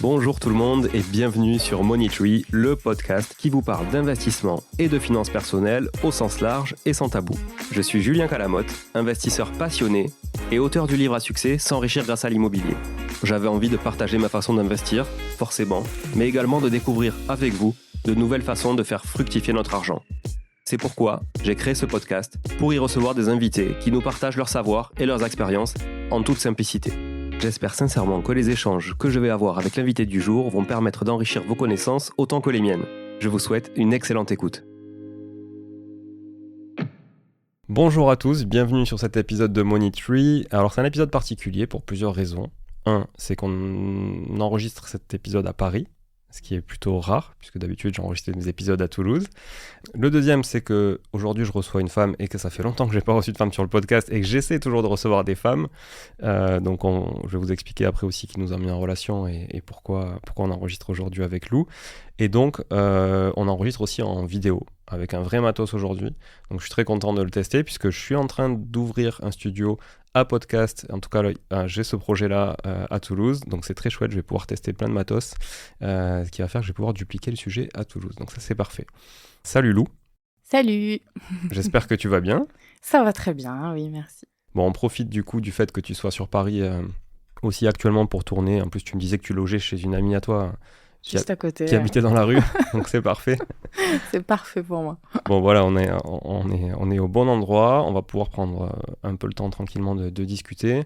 Bonjour tout le monde et bienvenue sur Money Tree, le podcast qui vous parle d'investissement et de finances personnelles au sens large et sans tabou. Je suis Julien Calamotte, investisseur passionné et auteur du livre à succès S'enrichir grâce à l'immobilier. J'avais envie de partager ma façon d'investir, forcément, mais également de découvrir avec vous de nouvelles façons de faire fructifier notre argent. C'est pourquoi j'ai créé ce podcast pour y recevoir des invités qui nous partagent leur savoir et leurs expériences en toute simplicité. J'espère sincèrement que les échanges que je vais avoir avec l'invité du jour vont permettre d'enrichir vos connaissances autant que les miennes. Je vous souhaite une excellente écoute. Bonjour à tous, bienvenue sur cet épisode de Money Tree. Alors c'est un épisode particulier pour plusieurs raisons. Un, c'est qu'on enregistre cet épisode à Paris, ce qui est plutôt rare, puisque d'habitude j'enregistre mes épisodes à Toulouse. Le deuxième, c'est qu'aujourd'hui je reçois une femme et que ça fait longtemps que je n'ai pas reçu de femme sur le podcast et que j'essaie toujours de recevoir des femmes. Donc je vais vous expliquer après aussi qui nous a mis en relation et pourquoi on enregistre aujourd'hui avec Lou. Et donc on enregistre aussi en vidéo, avec un vrai matos aujourd'hui. Donc je suis très content de le tester puisque je suis en train d'ouvrir un studio à podcast, en tout cas j'ai ce projet-là à Toulouse, donc c'est très chouette, je vais pouvoir tester plein de matos, ce qui va faire que je vais pouvoir dupliquer le sujet à Toulouse, donc ça c'est parfait. Salut Lou. Salut. J'espère que tu vas bien. Ça va très bien, oui, merci. Bon, on profite du coup du fait que tu sois sur Paris aussi actuellement pour tourner, en plus tu me disais que tu logeais chez une amie à toi, juste à côté, qui habitait dans la rue, donc c'est parfait. C'est parfait pour moi. Bon voilà, on est au bon endroit, on va pouvoir prendre un peu le temps tranquillement de discuter.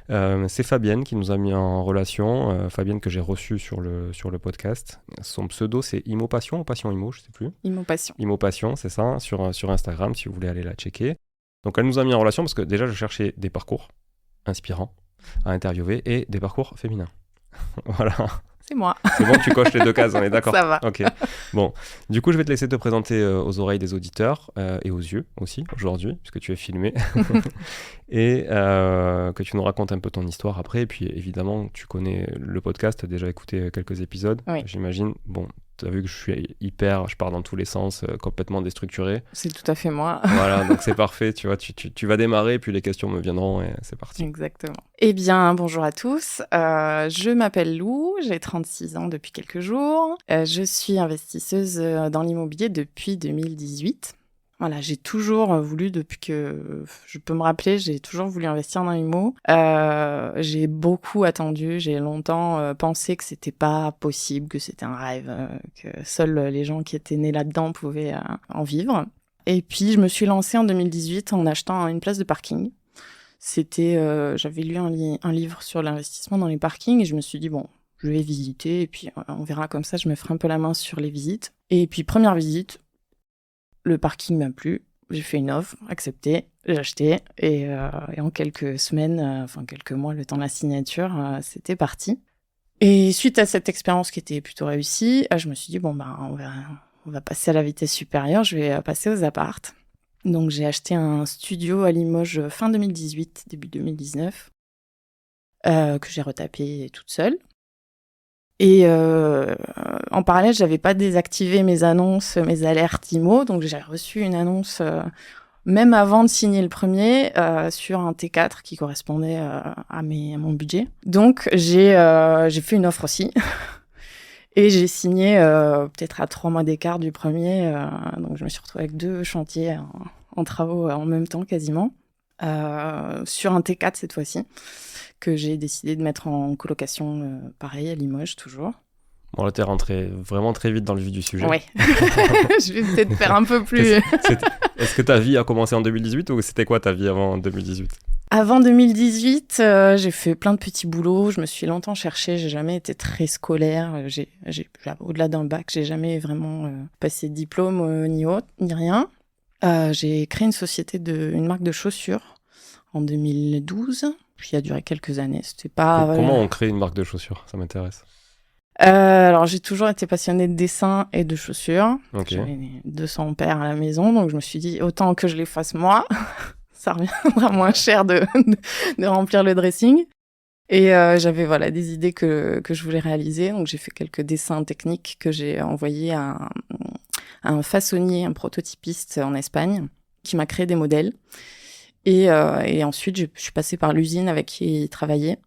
C'est Fabienne qui nous a mis en relation, Fabienne que j'ai reçue sur le podcast. Son pseudo c'est Immopassion ou Passion Immo, je sais plus. Immopassion. Immopassion, c'est ça, sur Instagram si vous voulez aller la checker. Donc elle nous a mis en relation parce que déjà je cherchais des parcours inspirants à interviewer et des parcours féminins. Voilà. C'est moi. C'est bon, tu coches les deux cases, on est d'accord? Ça va. Ok. Bon, du coup, je vais te laisser te présenter aux oreilles des auditeurs et aux yeux aussi aujourd'hui, puisque tu es filmé, et que tu nous racontes un peu ton histoire après. Et puis, évidemment, tu connais le podcast, tu as déjà écouté quelques épisodes, oui. J'imagine. Bon, tu as vu que je pars dans tous les sens, complètement déstructuré. C'est tout à fait moi. Voilà, donc c'est parfait, tu vois, tu vas démarrer, puis les questions me viendront et c'est parti. Exactement. Eh bien, bonjour à tous. Je m'appelle Lou, j'ai 36 ans depuis quelques jours. Je suis investisseuse dans l'immobilier depuis 2018. Voilà, j'ai toujours voulu, depuis que je peux me rappeler, j'ai toujours voulu investir dans l'immo. J'ai beaucoup attendu, j'ai longtemps pensé que c'était pas possible, que c'était un rêve, que seuls les gens qui étaient nés là-dedans pouvaient en vivre. Et puis, je me suis lancée en 2018 en achetant une place de parking. J'avais lu un livre sur l'investissement dans les parkings et je me suis dit, bon, je vais visiter et puis on verra comme ça, je me ferai un peu la main sur les visites. Et puis, première visite, le parking m'a plu, j'ai fait une offre, accepté, j'ai acheté et en quelques semaines, quelques mois, le temps de la signature, c'était parti. Et suite à cette expérience qui était plutôt réussie, je me suis dit, bon, on va passer à la vitesse supérieure, je vais passer aux appartes. Donc j'ai acheté un studio à Limoges fin 2018, début 2019, que j'ai retapé toute seule. Et en parallèle, j'avais pas désactivé mes annonces, mes alertes IMO, donc j'ai reçu une annonce même avant de signer le premier sur un T4 qui correspondait à mon budget. Donc j'ai fait une offre aussi. Et j'ai signé peut-être à 3 mois d'écart du premier, donc je me suis retrouvée avec 2 chantiers en travaux en même temps quasiment, sur un T4 cette fois-ci, que j'ai décidé de mettre en colocation, pareil à Limoges toujours. Bon, là, t'es rentré vraiment très vite dans le vif du sujet. Oui, je vais peut-être faire un peu plus... Est-ce que ta vie a commencé en 2018 ou c'était quoi ta vie avant 2018 ? Avant 2018, j'ai fait plein de petits boulots. Je me suis longtemps cherchée. J'ai jamais été très scolaire. Au-delà d'un bac, j'ai jamais vraiment passé de diplôme ni autre, ni rien. J'ai créé une marque de chaussures en 2012. Puis il a duré quelques années. C'était pas. Comment on crée une marque de chaussures ? Ça m'intéresse. Alors j'ai toujours été passionnée de dessin et de chaussures. Okay. J'avais 200 paires à la maison, donc je me suis dit autant que je les fasse moi. Ça reviendra moins cher de remplir le dressing. Et j'avais des idées que je voulais réaliser. Donc j'ai fait quelques dessins techniques que j'ai envoyés à un façonnier, un prototypiste en Espagne, qui m'a créé des modèles. Et ensuite, je suis passée par l'usine avec qui il travaillait.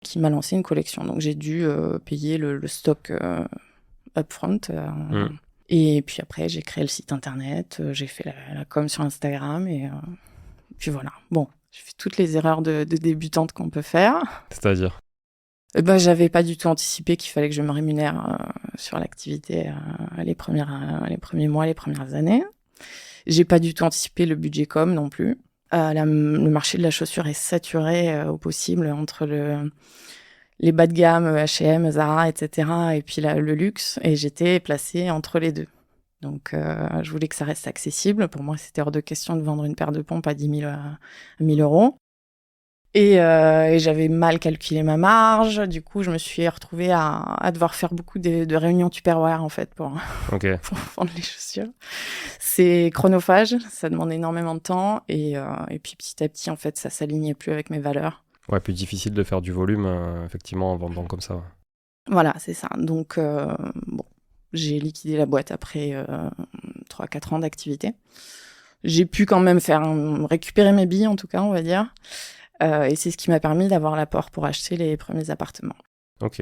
qui m'a lancé une collection. Donc j'ai dû payer le stock upfront. Et puis après, j'ai créé le site internet, j'ai fait la com sur Instagram et puis voilà. Bon, j'ai fait toutes les erreurs de débutante qu'on peut faire. C'est-à-dire? J'avais pas du tout anticipé qu'il fallait que je me rémunère sur l'activité les premiers mois, les premières années. J'ai pas du tout anticipé le budget com non plus. Le marché de la chaussure est saturé au possible entre les bas de gamme, H&M, Zara, etc. et puis le luxe. Et j'étais placée entre les deux. Donc, je voulais que ça reste accessible. Pour moi, c'était hors de question de vendre une paire de pompes à 10 000, à 1 000 euros. Et j'avais mal calculé ma marge. Du coup, je me suis retrouvée à devoir faire beaucoup de réunions Tupperware, en fait, pour vendre les chaussures. C'est chronophage, ça demande énormément de temps. Et puis, petit à petit, en fait, ça s'alignait plus avec mes valeurs. Ouais, plus difficile de faire du volume, effectivement, en vendant comme ça. Ouais. Voilà, c'est ça. Donc, j'ai liquidé la boîte après 3-4 ans d'activité. J'ai pu quand même récupérer mes billes, en tout cas, on va dire. Et c'est ce qui m'a permis d'avoir l'apport pour acheter les premiers appartements. Ok.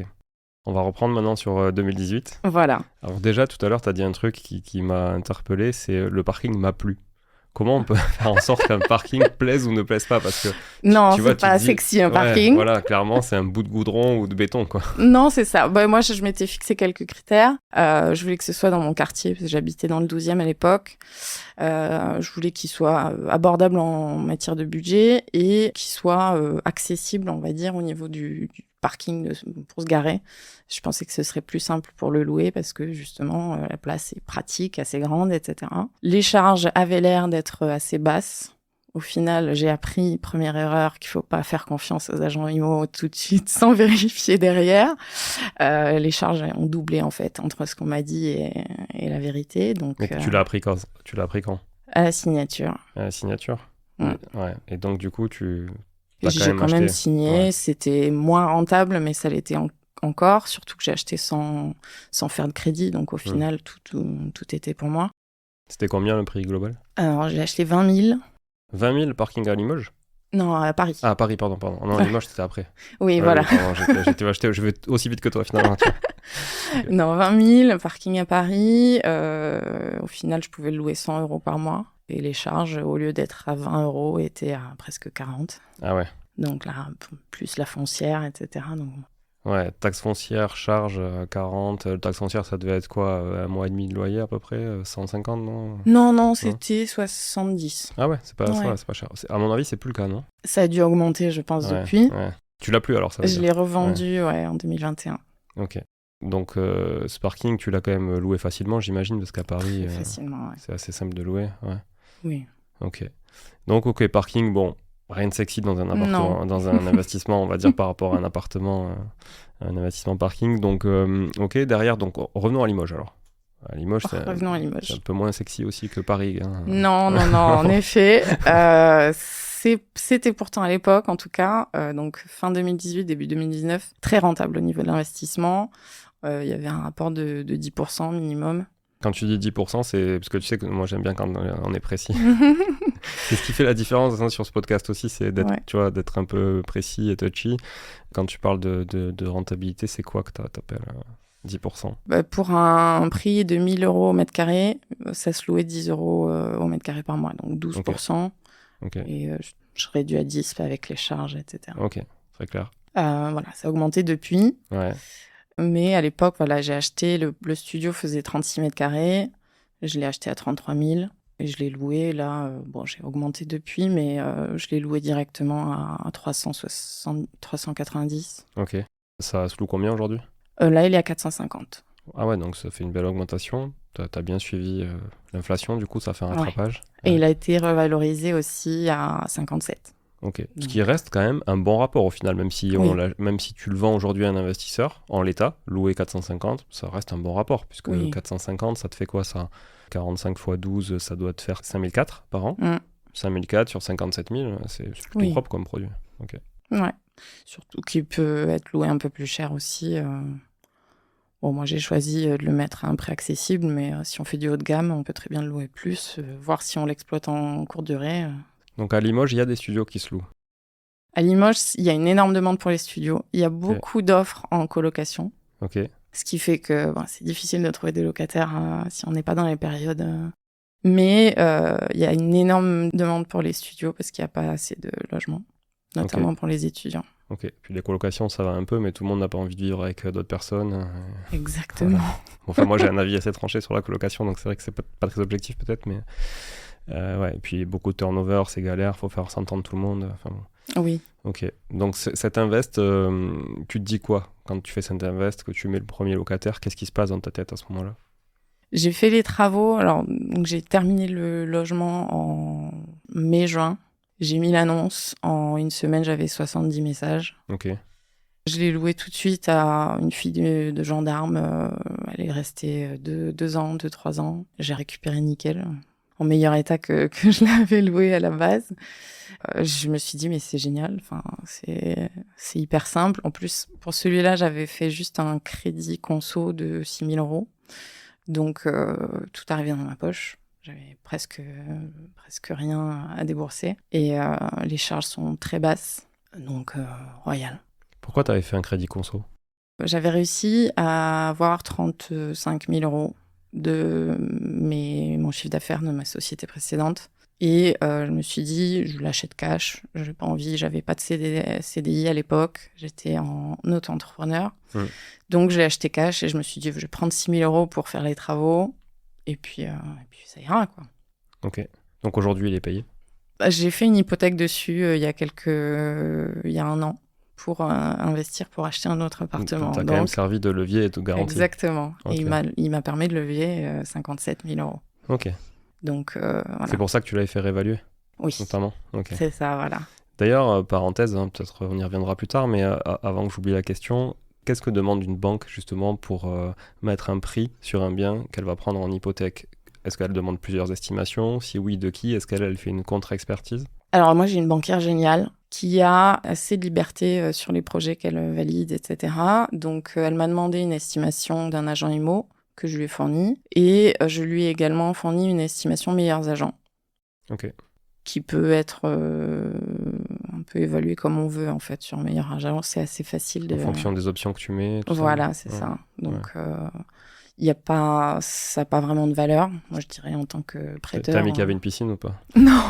On va reprendre maintenant sur 2018. Voilà. Alors déjà, tout à l'heure, tu as dit un truc qui m'a interpellé, c'est le parking m'a plu. Comment on peut faire en sorte qu'un parking plaise ou ne plaise pas? Parce que non, c'est pas sexy un parking. Voilà, clairement, c'est un bout de goudron ou de béton, quoi. Non, c'est ça. Moi, je m'étais fixé quelques critères. Je voulais que ce soit dans mon quartier, parce que j'habitais dans le 12e à l'époque. Je voulais qu'il soit abordable en matière de budget et qu'il soit accessible, on va dire, au niveau du parking pour se garer. Je pensais que ce serait plus simple pour le louer parce que justement la place est pratique, assez grande, etc. Les charges avaient l'air d'être assez basses. Au final, j'ai appris, première erreur, qu'il faut pas faire confiance aux agents IMO tout de suite sans vérifier derrière. Les charges ont doublé en fait entre ce qu'on m'a dit et la vérité. Donc, mais tu l'as appris quand? À la signature. À la signature. Ouais. Et donc du coup, j'ai quand même signé. Ouais. C'était moins rentable, mais ça l'était encore. Surtout que j'ai acheté sans faire de crédit. Donc au final, tout était pour moi. C'était combien le prix global? Alors j'ai acheté 20 000. 20 000 parking à Limoges? Non, à Paris. Ah, à Paris, pardon. Non, Limoges, c'était après. Oui, voilà. Oui, pardon, je vais aussi vite que toi, finalement. Non, 20 000, parking à Paris. Au final, je pouvais le louer 100 euros par mois. Et les charges, au lieu d'être à 20 euros, étaient à presque 40. Ah ouais. Donc là, plus la foncière, etc. Donc... Ouais, taxe foncière, charge 40. Taxe foncière, ça devait être quoi? Un mois et demi de loyer à peu près? 150, non? Non, c'était 70. Ah ouais, c'est pas cher. À mon avis, c'est plus le cas, non? Ça a dû augmenter, je pense, depuis. Ouais. Tu l'as plus alors, ça veut dire. Je l'ai revendu en 2021. Ok. Donc, ce parking, tu l'as quand même loué facilement, j'imagine, parce qu'à Paris, facilement, ouais. C'est assez simple de louer. Ouais. Oui. Ok. Donc, parking, bon, rien de sexy dans un appartement, dans un investissement, on va dire, par rapport à un appartement, un investissement parking. Donc, ok, derrière, donc revenons à Limoges alors. À Limoges, revenons à Limoges. C'est un peu moins sexy aussi que Paris. Hein. Non, en effet. C'était pourtant à l'époque, en tout cas, donc fin 2018, début 2019, très rentable au niveau de l'investissement. Il y avait un rapport de 10% minimum. Quand tu dis 10%, c'est parce que tu sais que moi j'aime bien quand on est précis. C'est ce qui fait la différence sur ce podcast aussi, c'est d'être un peu précis et touchy. Quand tu parles de rentabilité, c'est quoi que tu appelles 10%? Pour un prix de 1 000 euros au mètre carré, ça se louait 10 euros au mètre carré par mois, donc 12%. Okay. Et je réduis à 10 avec les charges, etc. Ok, très clair. Voilà, ça a augmenté depuis. Ouais. Mais à l'époque, voilà, j'ai acheté, le studio faisait 36 mètres carrés, je l'ai acheté à 33 000 et je l'ai loué. Là, j'ai augmenté depuis, mais je l'ai loué directement à 390. Ok. Ça se loue combien aujourd'hui? Là, il est à 450. Ah ouais, donc ça fait une belle augmentation. T'as bien suivi l'inflation, du coup, ça fait un rattrapage. Ouais. Et il a été revalorisé aussi à 57. Ok. Ce qui reste quand même un bon rapport au final, même si, même si tu le vends aujourd'hui à un investisseur, en l'état, loué 450, ça reste un bon rapport, puisque 450, ça te fait quoi ça? 45 x 12, ça doit te faire 5004 par an. 5004 sur 57 000, c'est plutôt propre comme produit. Ok. Ouais. Surtout qu'il peut être loué un peu plus cher aussi. Bon, moi j'ai choisi de le mettre à un prix accessible, mais si on fait du haut de gamme, on peut très bien le louer plus, voir si on l'exploite en courte durée. Donc à Limoges, il y a des studios qui se louent. À Limoges, il y a une énorme demande pour les studios. Il y a beaucoup d'offres en colocation. Ok. Ce qui fait que c'est difficile de trouver des locataires si on n'est pas dans les périodes. Mais il y a une énorme demande pour les studios parce qu'il n'y a pas assez de logements, notamment pour les étudiants. Ok. Puis les colocations, ça va un peu, mais tout le monde n'a pas envie de vivre avec d'autres personnes. Exactement. Voilà. Enfin, moi, j'ai un avis assez tranché sur la colocation, donc c'est vrai que c'est pas très objectif peut-être, mais ouais. Et puis beaucoup de turnover, c'est galère, faut faire s'entendre tout le monde. Enfin, bon. Oui. Ok. Donc cet invest, tu te dis quoi quand tu fais cet invest, que tu mets le premier locataire? Qu'est-ce qui se passe dans ta tête à ce moment-là? J'ai fait les travaux. Alors, donc j'ai terminé le logement en mai-juin. J'ai mis l'annonce. En une semaine, j'avais 70 messages. Ok. Je l'ai loué tout de suite à une fille de gendarme. Elle est restée 3 ans. J'ai récupéré nickel, en meilleur état que je l'avais loué à la base. Je me suis dit, mais c'est génial. Enfin, c'est hyper simple. En plus, pour celui-là, j'avais fait juste un crédit conso de 6 000 €. Donc, tout arrivait dans ma poche. J'avais presque rien à débourser. Et les charges sont très basses. Donc, royal. Pourquoi tu avais fait un crédit conso? J'avais réussi à avoir 35 000 € de mon chiffre d'affaires de ma société précédente. Et je me suis dit, je l'achète cash. J'ai pas envie, j'avais pas de CDI à l'époque. J'étais en auto-entrepreneur. Donc, j'ai acheté cash et je me suis dit, je vais prendre 6 000 € pour faire les travaux. Et puis ça ira, quoi. Ok. Donc aujourd'hui, il est payé? J'ai fait une hypothèque dessus il y a 1 an pour investir pour acheter un autre appartement. T'as quand même servi de levier et de garantie. Exactement. Okay. Et il m'a permis de lever 57 000 €. Ok. Donc, voilà. C'est pour ça que tu l'avais fait réévaluer? Oui. Notamment. Okay. C'est ça, voilà. D'ailleurs, parenthèse, peut-être on y reviendra plus tard, mais avant que j'oublie la question, qu'est-ce que demande une banque justement pour mettre un prix sur un bien qu'elle va prendre en hypothèque? Est-ce qu'elle demande plusieurs estimations? Si oui, de qui? Est-ce qu'elle fait une contre-expertise? Alors moi, j'ai une banquière géniale qui a assez de liberté sur les projets qu'elle valide, etc. Donc, elle m'a demandé une estimation d'un agent IMO que je lui ai fourni. Et je lui ai également fourni une estimation meilleurs agents. Ok. Qui peut être un peu évaluée comme on veut, en fait, sur meilleurs agents. C'est assez facile de... En fonction des options que tu mets. Voilà, c'est ça. Donc, ça n'a pas vraiment de valeur, moi je dirais, en tant que prêteur. T'as mis qu'il y avait une piscine ou pas? Non.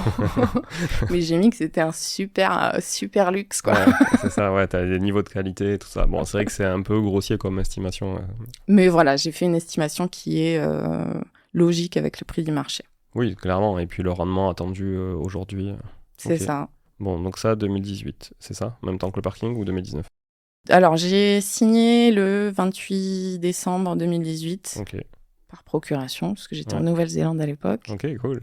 Mais j'ai mis que c'était un super luxe, quoi. Ouais, c'est ça, ouais, t'as des niveaux de qualité et tout ça. Bon, c'est vrai que c'est un peu grossier comme estimation. Mais voilà, j'ai fait une estimation qui est logique avec le prix du marché. Oui, clairement. Et puis le rendement attendu aujourd'hui. C'est ça. Bon, donc ça, 2018, c'est ça? En même temps que le parking ou 2019? Alors, j'ai signé le 28 décembre 2018 par procuration, parce que j'étais en Nouvelle-Zélande à l'époque. Ok, cool.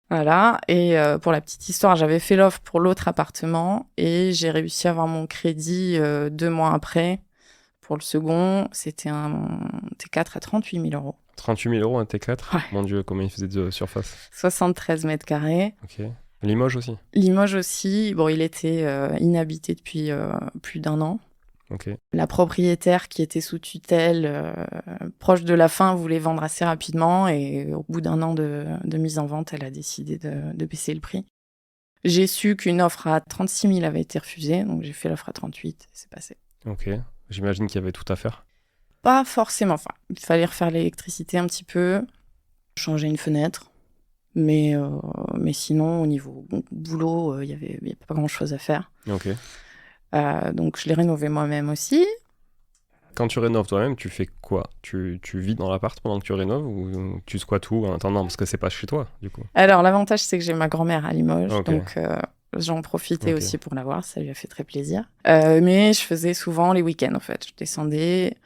Voilà, et pour la petite histoire, j'avais fait l'offre pour l'autre appartement et j'ai réussi à avoir mon crédit 2 mois après. Pour le second, c'était un T4 à 38 000 €. 38 000 € un T4? Ouais. Mon Dieu, combien il faisait de surface? 73 mètres carrés. Ok. Limoges aussi? Limoges aussi. Bon, il était inhabité depuis plus d'1 an. Ok. La propriétaire qui était sous tutelle, proche de la fin, voulait vendre assez rapidement et au bout d'1 an de mise en vente, elle a décidé de baisser le prix. J'ai su qu'une offre à 36 000 avait été refusée, donc j'ai fait l'offre à 38 et c'est passé. Ok. J'imagine qu'il y avait tout à faire. Pas forcément. Enfin, il fallait refaire l'électricité un petit peu, changer une fenêtre. Mais sinon, au niveau boulot, il y avait pas grand-chose à faire. Ok. Donc, je l'ai rénové moi-même aussi. Quand tu rénoves toi-même, tu fais quoi? Tu vis dans l'appart pendant que tu rénoves ou tu squattes tout en attendant? Parce que c'est pas chez toi, du coup. Alors, l'avantage, c'est que j'ai ma grand-mère à Limoges. Okay. Donc, j'en profitais aussi pour la voir. Ça lui a fait très plaisir. Mais je faisais souvent les week-ends, en fait. Je descendais,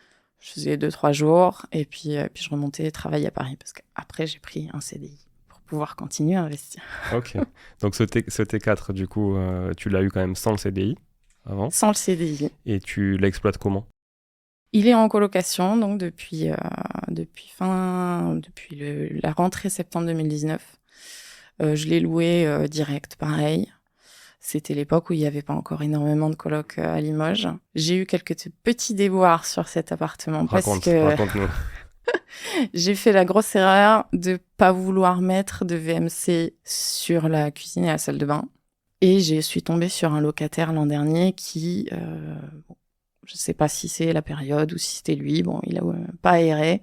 je faisais 2-3 jours. Et puis je remontais travailler à Paris. Parce qu'après, j'ai pris un CDI. Pouvoir continuer à investir. Ok. Donc ce T4, du coup, tu l'as eu quand même sans le CDI avant? Sans le CDI. Et tu l'exploites comment? Il est en colocation, donc depuis la rentrée septembre 2019. Je l'ai loué direct, pareil. C'était l'époque où il n'y avait pas encore énormément de colocs à Limoges. J'ai eu quelques petits déboires sur cet appartement. Raconte-nous. J'ai fait la grosse erreur de pas vouloir mettre de VMC sur la cuisine et la salle de bain. Et je suis tombée sur un locataire l'an dernier qui, je ne sais pas si c'est la période ou si c'était lui, bon, il a pas aéré.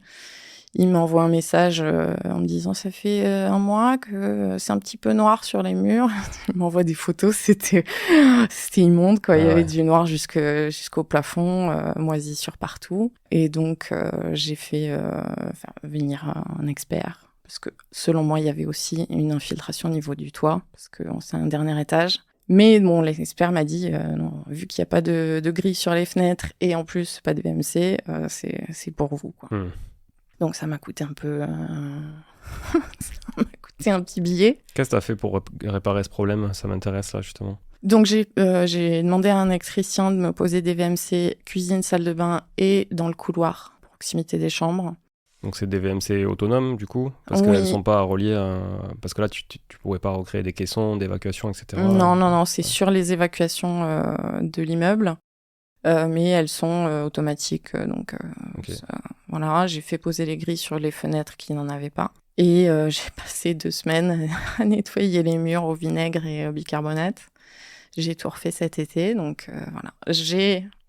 Il m'envoie un message en me disant ça fait un mois que c'est un petit peu noir sur les murs. Il m'envoie des photos, c'était immonde quoi. Il y avait du noir jusqu'au plafond, moisissure partout. Et donc j'ai fait venir un expert parce que selon moi il y avait aussi une infiltration au niveau du toit parce que c'est un dernier étage. Mais bon, l'expert m'a dit, non, vu qu'il n'y a pas de grille sur les fenêtres et en plus pas de VMC, c'est pour vous quoi. Donc ça m'a coûté un peu... ça m'a coûté un petit billet. Qu'est-ce que tu as fait pour réparer ce problème? Ça m'intéresse là justement. Donc j'ai demandé à un électricien de me poser des VMC cuisine, salle de bain et dans le couloir, proximité des chambres. Donc c'est des VMC autonomes du coup? Parce qu'elles ne sont pas reliées à... Parce que là tu pourrais pas recréer des caissons, d'évacuation, etc. Non, c'est sur les évacuations de l'immeuble. Mais elles sont automatiques, donc voilà, j'ai fait poser les grilles sur les fenêtres qui n'en avaient pas. Et j'ai passé 2 semaines à nettoyer les murs au vinaigre et au bicarbonate. J'ai tout refait cet été, donc voilà.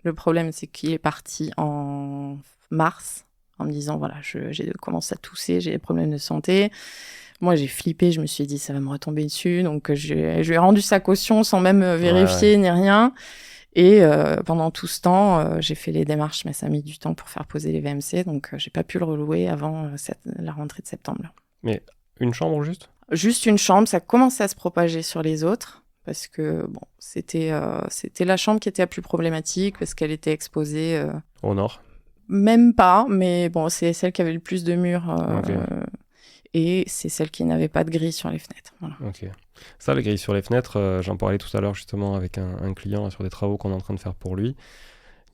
Le problème, c'est qu'il est parti en mars, en me disant, voilà, j'ai commencé à tousser, j'ai des problèmes de santé. Moi, j'ai flippé, je me suis dit, ça va me retomber dessus, donc je lui ai rendu sa caution sans même vérifier ni rien. Et pendant tout ce temps, j'ai fait les démarches, mais ça a mis du temps pour faire poser les VMC, donc j'ai pas pu le relouer avant la rentrée de septembre. Mais une chambre juste? Juste une chambre, ça commençait à se propager sur les autres, parce que bon, c'était la chambre qui était la plus problématique, parce qu'elle était exposée... Au nord? Même pas, mais bon, c'est celle qui avait le plus de murs, et c'est celle qui n'avait pas de grille sur les fenêtres. Voilà. Ok. Ça, les grilles sur les fenêtres, j'en parlais tout à l'heure justement avec un client là, sur des travaux qu'on est en train de faire pour lui.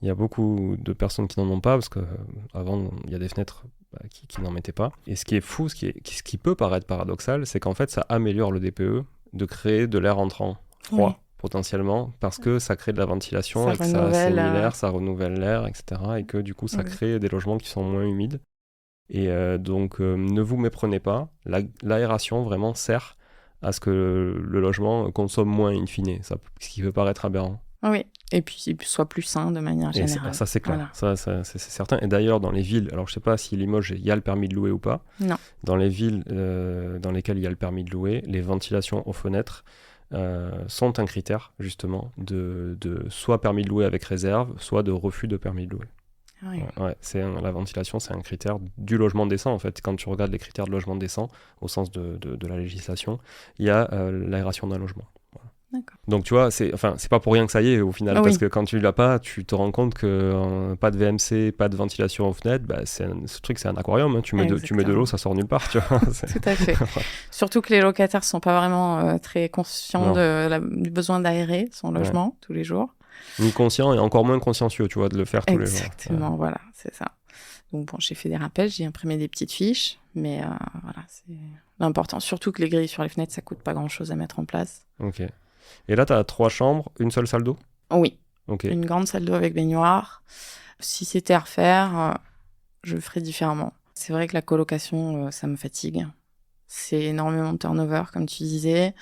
Il y a beaucoup de personnes qui n'en ont pas parce qu'avant, il y a des fenêtres qui n'en mettaient pas. Et ce qui est fou, ce qui peut paraître paradoxal, c'est qu'en fait, ça améliore le DPE de créer de l'air entrant froid, potentiellement, parce que ça crée de la ventilation et que ça assainit l'air, ça renouvelle l'air, etc. Et que du coup, ça crée des logements qui sont moins humides. Et donc, ne vous méprenez pas, l'aération vraiment sert à ce que le logement consomme moins in fine, ce qui peut paraître aberrant. Oui, et puis il soit plus sain de manière générale. Ça, c'est clair, voilà. ça, c'est certain. Et d'ailleurs, dans les villes, alors je ne sais pas si Limoges, il y a le permis de louer ou pas. Non. Dans les villes dans lesquelles il y a le permis de louer, les ventilations aux fenêtres sont un critère, justement, de soit permis de louer avec réserve, soit de refus de permis de louer. Oui. La ventilation, c'est un critère du logement décent, en fait. Quand tu regardes les critères de logement décent, au sens de la législation, il y a l'aération d'un logement. Voilà. D'accord. Donc, tu vois, c'est pas pour rien que ça y est, au final, parce que quand tu l'as pas, tu te rends compte que pas de VMC, pas de ventilation aux fenêtres, ce truc, c'est un aquarium. Hein. Tu mets de l'eau, ça sort nulle part, tu vois. Tout à fait. Surtout que les locataires sont pas vraiment très conscients du besoin d'aérer son logement tous les jours. Ni conscient et encore moins consciencieux, tu vois, de le faire tous les jours. Exactement, voilà, c'est ça. Donc bon, j'ai fait des rappels, j'ai imprimé des petites fiches, mais voilà, c'est l'important. Surtout que les grilles sur les fenêtres, ça coûte pas grand-chose à mettre en place. Ok. Et là, tu as 3 chambres, une seule salle d'eau? Oui. Okay. Une grande salle d'eau avec baignoire. Si c'était à refaire, je le ferais différemment. C'est vrai que la colocation, ça me fatigue. C'est énormément de turnover, comme tu disais.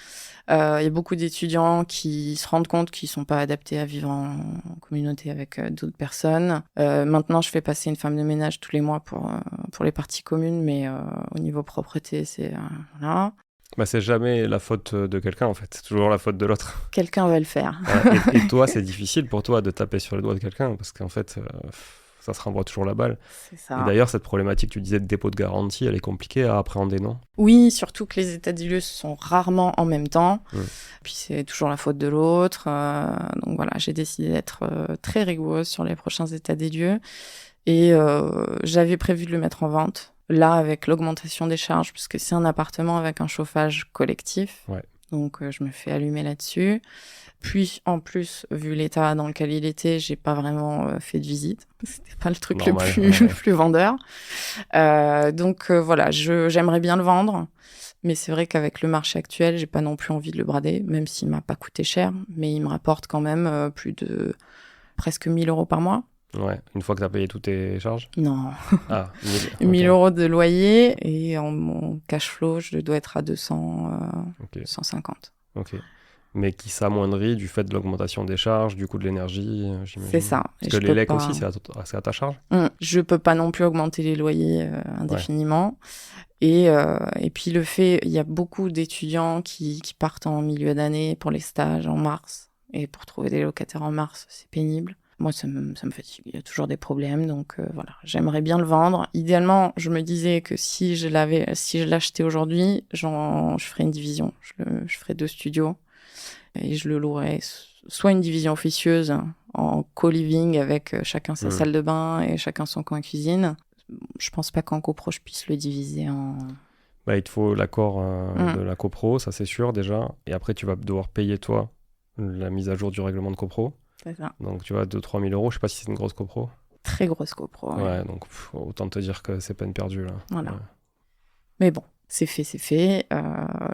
Il y a beaucoup d'étudiants qui se rendent compte qu'ils ne sont pas adaptés à vivre en communauté avec d'autres personnes. Maintenant, je fais passer une femme de ménage tous les mois pour les parties communes, mais au niveau propreté, c'est... voilà. C'est jamais la faute de quelqu'un, en fait. C'est toujours la faute de l'autre. Quelqu'un va le faire. Et toi, c'est difficile pour toi de taper sur le doigt de quelqu'un, parce qu'en fait... ça se renvoie toujours la balle. C'est ça. Et d'ailleurs, cette problématique, tu disais de dépôt de garantie, elle est compliquée à appréhender, non? Oui, surtout que les états des lieux sont rarement en même temps. Puis c'est toujours la faute de l'autre. Donc voilà, j'ai décidé d'être très rigoureuse sur les prochains états des lieux. Et j'avais prévu de le mettre en vente. Là, avec l'augmentation des charges, parce que c'est un appartement avec un chauffage collectif. Ouais. Donc je me fais allumer là-dessus. Puis, en plus, vu l'état dans lequel il était, j'ai pas vraiment fait de visite. C'était pas le truc le plus vendeur. Donc, voilà, j'aimerais bien le vendre. Mais c'est vrai qu'avec le marché actuel, j'ai pas non plus envie de le brader, même s'il m'a pas coûté cher. Mais il me rapporte quand même plus de presque 1 000 € par mois. Ouais, une fois que tu as payé toutes tes charges? Non. Ah, 1 000 € de loyer et mon cash flow, je dois être à 200, 150. Ok. mais qui s'amoindrit du fait de l'augmentation des charges, du coût de l'énergie, j'imagine. C'est ça. Parce que les lecs aussi, c'est à ta charge. Je peux pas non plus augmenter les loyers indéfiniment. Et puis le fait, il y a beaucoup d'étudiants qui partent en milieu d'année pour les stages en mars. Et pour trouver des locataires en mars, c'est pénible. Moi, ça me fatigue. Il y a toujours des problèmes. Donc voilà, j'aimerais bien le vendre. Idéalement, je me disais que si je l'achetais aujourd'hui, je ferais une division. Je ferais 2 studios. Et je le louerais soit une division officieuse en co-living avec chacun sa salle de bain et chacun son coin cuisine. Je pense pas qu'en copro, je puisse le diviser en... Il te faut l'accord de la copro, ça c'est sûr déjà. Et après, tu vas devoir payer toi la mise à jour du règlement de copro. C'est ça. Donc tu vois, 2-3 000 euros, je sais pas si c'est une grosse copro. Très grosse copro. Ouais, donc autant te dire que c'est peine perdue là. Voilà. Ouais. Mais bon, c'est fait.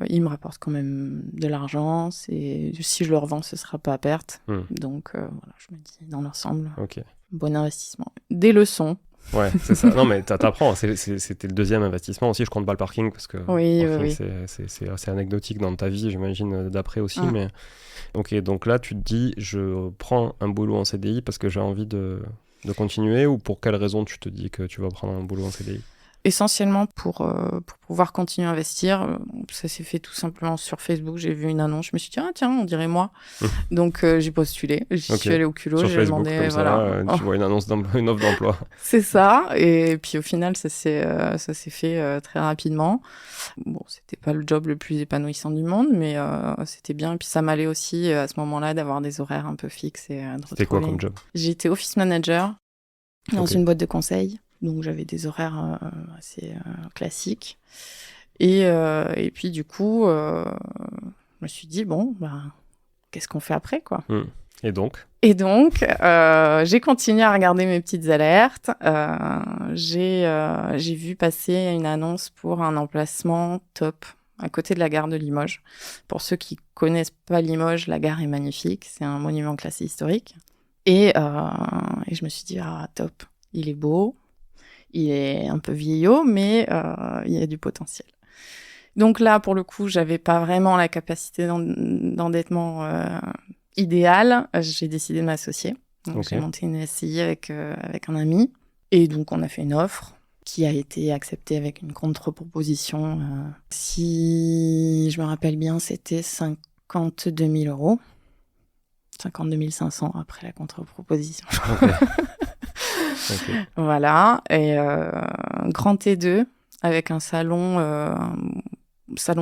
Il me rapporte quand même de l'argent. Si je le revends, ce sera pas à perte. Donc voilà, je me dis dans l'ensemble, bon investissement. Des leçons. Ouais, c'est ça. Non, mais t'apprends. C'était le 2e investissement aussi. Je compte pas le parking parce que oui. c'est assez anecdotique dans ta vie, j'imagine, d'après aussi. Mais ok, donc là, tu te dis, je prends un boulot en CDI parce que j'ai envie de continuer, ou pour quelle raison tu te dis que tu vas prendre un boulot en CDI? Essentiellement pour pouvoir continuer à investir. Ça s'est fait tout simplement sur Facebook. J'ai vu une annonce, je me suis dit, ah tiens, on dirait moi. Donc j'ai postulé, j'y suis allée au culot, sur j'ai Facebook, demandé... Comme ça, tu vois une annonce une offre d'emploi. C'est ça, et puis au final, ça s'est fait très rapidement. Bon, c'était pas le job le plus épanouissant du monde, mais c'était bien. Et puis ça m'allait aussi à ce moment-là d'avoir des horaires un peu fixes. C'était quoi comme job? J'étais office manager dans une boîte de conseil. Donc j'avais des horaires assez classiques. Et puis du coup, je me suis dit, bon, qu'est-ce qu'on fait après, quoi? Et donc, j'ai continué à regarder mes petites alertes. J'ai vu passer une annonce pour un emplacement top à côté de la gare de Limoges. Pour ceux qui connaissent pas Limoges, la gare est magnifique. C'est un monument classé historique. Et je me suis dit, ah, top, il est beau. Il est un peu vieillot, mais il y a du potentiel. Donc là, pour le coup, j'avais pas vraiment la capacité d'endettement idéale. J'ai décidé de m'associer. Donc j'ai monté une SCI avec un ami. Et donc on a fait une offre qui a été acceptée avec une contre-proposition. Si je me rappelle bien, c'était 52 000 euros. 52 500 après la contre-proposition. Voilà, et grand T2 avec un salon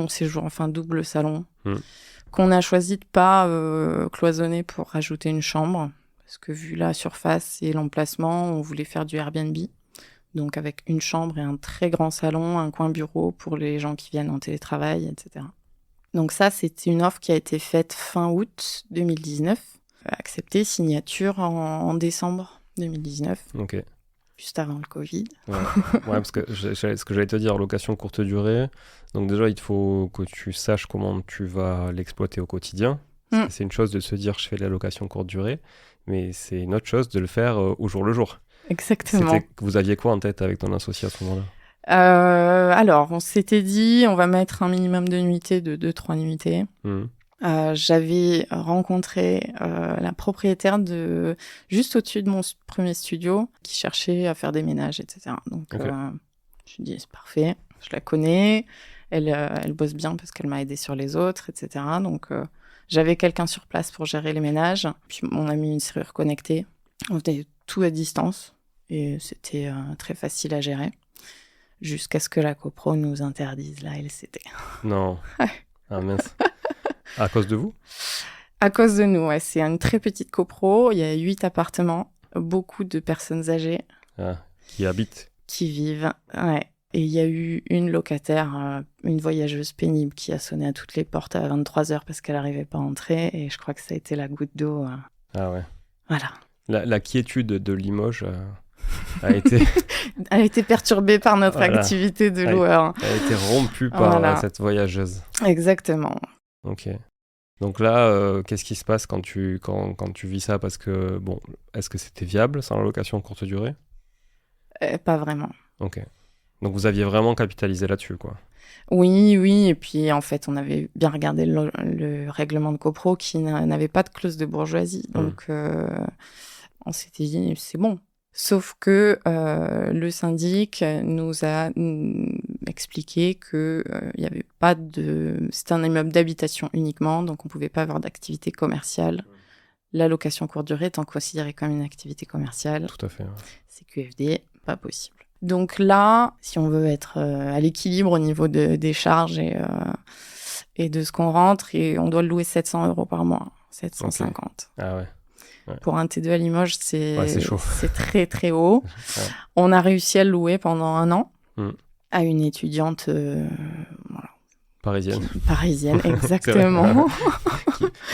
séjour, enfin double salon, qu'on a choisi de pas cloisonner pour rajouter une chambre, parce que vu la surface et l'emplacement, on voulait faire du Airbnb, donc avec une chambre et un très grand salon, un coin bureau pour les gens qui viennent en télétravail, etc. Donc ça, c'était une offre qui a été faite fin août 2019, acceptée, signature en décembre 2019. Ok. Juste avant le Covid. Ouais, parce que ce que j'allais te dire, location courte durée. Donc déjà, il faut que tu saches comment tu vas l'exploiter au quotidien. C'est une chose de se dire, je fais de la location courte durée, mais c'est une autre chose de le faire au jour le jour. Exactement. Vous aviez quoi en tête avec ton associé à ce moment-là? Alors, on s'était dit, on va mettre un minimum de nuitées, de 2-3 nuitées. J'avais rencontré la propriétaire juste au-dessus de mon premier studio qui cherchait à faire des ménages, etc. Donc, je me suis dit, c'est parfait, je la connais, elle bosse bien parce qu'elle m'a aidé sur les autres, etc. Donc, j'avais quelqu'un sur place pour gérer les ménages. Puis, on a mis une serrure connectée. On faisait tout à distance et c'était très facile à gérer. Jusqu'à ce que la copro nous interdise la LCT. Non. Ah mince. À cause de vous? À cause de nous, ouais. C'est une très petite copro. Il y a 8 appartements, beaucoup de personnes âgées. Qui habitent. Qui vivent, ouais. Et il y a eu une locataire, une voyageuse pénible qui a sonné à toutes les portes à 23h parce qu'elle n'arrivait pas à entrer. Et je crois que ça a été la goutte d'eau. Ah ouais. Voilà. La quiétude de Limoges a été... Elle a été perturbée par notre activité de loueur. Elle a été rompue par cette voyageuse. Exactement. Ok. Donc là, qu'est-ce qui se passe quand tu vis ça? Parce que, est-ce que c'était viable sans la location courte durée? Pas vraiment. Ok. Donc vous aviez vraiment capitalisé là-dessus, quoi. Oui, oui. Et puis, en fait, on avait bien regardé le règlement de copro qui n'avait pas de clause de bourgeoisie. Donc, on s'était dit, c'est bon. Sauf que le syndic nous a expliqué que il y avait pas de... C'était un immeuble d'habitation uniquement, donc on pouvait pas avoir d'activité commerciale. La location courte durée étant considérée comme une activité commerciale. Tout à fait. Ouais. CQFD, pas possible. Donc là, si on veut être à l'équilibre au niveau des charges et de ce qu'on rentre, et on doit le louer 700 € par mois, 750. Okay. Ah ouais. Pour un T2 à Limoges, c'est chaud. C'est très très haut. Ouais. On a réussi à le louer pendant 1 an à une étudiante parisienne, exactement.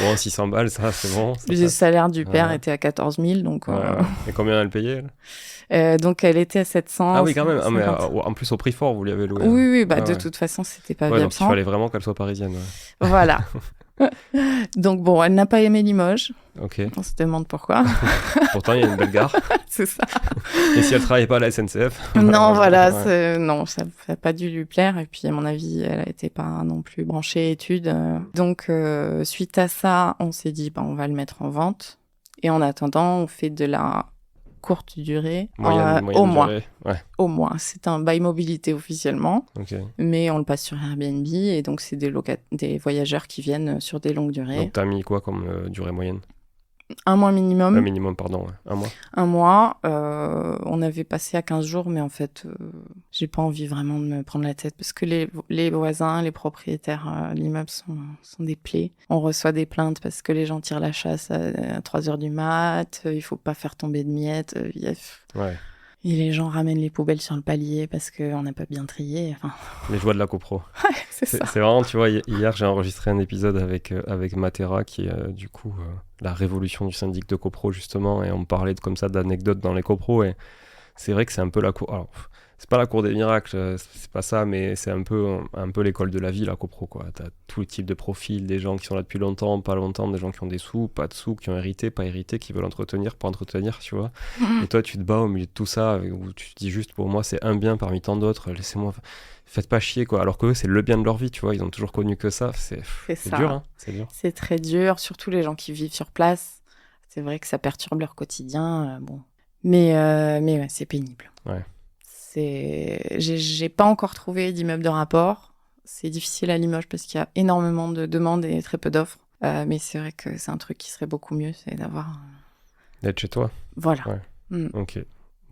Bon, 600 balles, ça, c'est bon. Le salaire du père était à 14 000, donc... Et combien elle payait, elle donc elle était à 700. Ah oui, quand même. Ah, mais en plus, au prix fort, vous lui avez loué. Oui, de toute façon, c'était pas viable. Donc il fallait vraiment qu'elle soit parisienne. Ouais. Voilà. Donc bon, elle n'a pas aimé Limoges. Ok. On se demande pourquoi. Pourtant, il y a une belle gare. C'est ça. Et si elle travaillait pas à la SNCF Non, non, ça n'a pas dû lui plaire. Et puis, à mon avis, elle n'était pas non plus branchée études. Donc, suite à ça, on s'est dit, on va le mettre en vente. Et en attendant, on fait de la courte durée, moyenne au mois. Durée. Ouais. Au mois. C'est un bail mobilité officiellement, mais on le passe sur Airbnb et donc c'est des voyageurs qui viennent sur des longues durées. Donc t'as mis quoi comme durée moyenne ? 1 mois minimum. Un minimum, pardon, ouais. 1 mois. 1 mois. On avait passé à 15 jours, mais en fait, j'ai pas envie vraiment de me prendre la tête parce que les voisins, les propriétaires de l'immeuble sont des plaies. On reçoit des plaintes parce que les gens tirent la chasse à 3h du mat, il faut pas faire tomber de miettes. Ouais. Et les gens ramènent les poubelles sur le palier parce qu'on n'a pas bien trié. Enfin... Les joies de la copro. Ouais, c'est ça. C'est vraiment, tu vois, hier j'ai enregistré un épisode avec Matera qui est du coup la révolution du syndic de copro justement, et on parlait comme ça d'anecdotes dans les copros, et c'est vrai que c'est un peu la cour... Alors, c'est pas la cour des miracles, c'est pas ça, mais c'est un peu l'école de la vie, la copro, quoi. T'as tout type de profil, des gens qui sont là depuis longtemps, pas longtemps, des gens qui ont des sous, pas de sous, qui ont hérité, pas hérité, qui veulent entretenir, pas entretenir, tu vois. Et toi, tu te bats au milieu de tout ça, où tu te dis juste, pour moi, c'est un bien parmi tant d'autres, laissez-moi... Faites pas chier, quoi. Alors que eux, c'est le bien de leur vie, tu vois. Ils ont toujours connu que ça. C'est dur, hein. C'est dur. C'est très dur, surtout les gens qui vivent sur place. C'est vrai que ça perturbe leur quotidien. Bon. Mais ouais, c'est pénible. Ouais. J'ai pas encore trouvé d'immeuble de rapport. C'est difficile à Limoges parce qu'il y a énormément de demandes et très peu d'offres. Mais c'est vrai que c'est un truc qui serait beaucoup mieux, c'est d'avoir... D'être chez toi. Voilà. Ouais. Ok.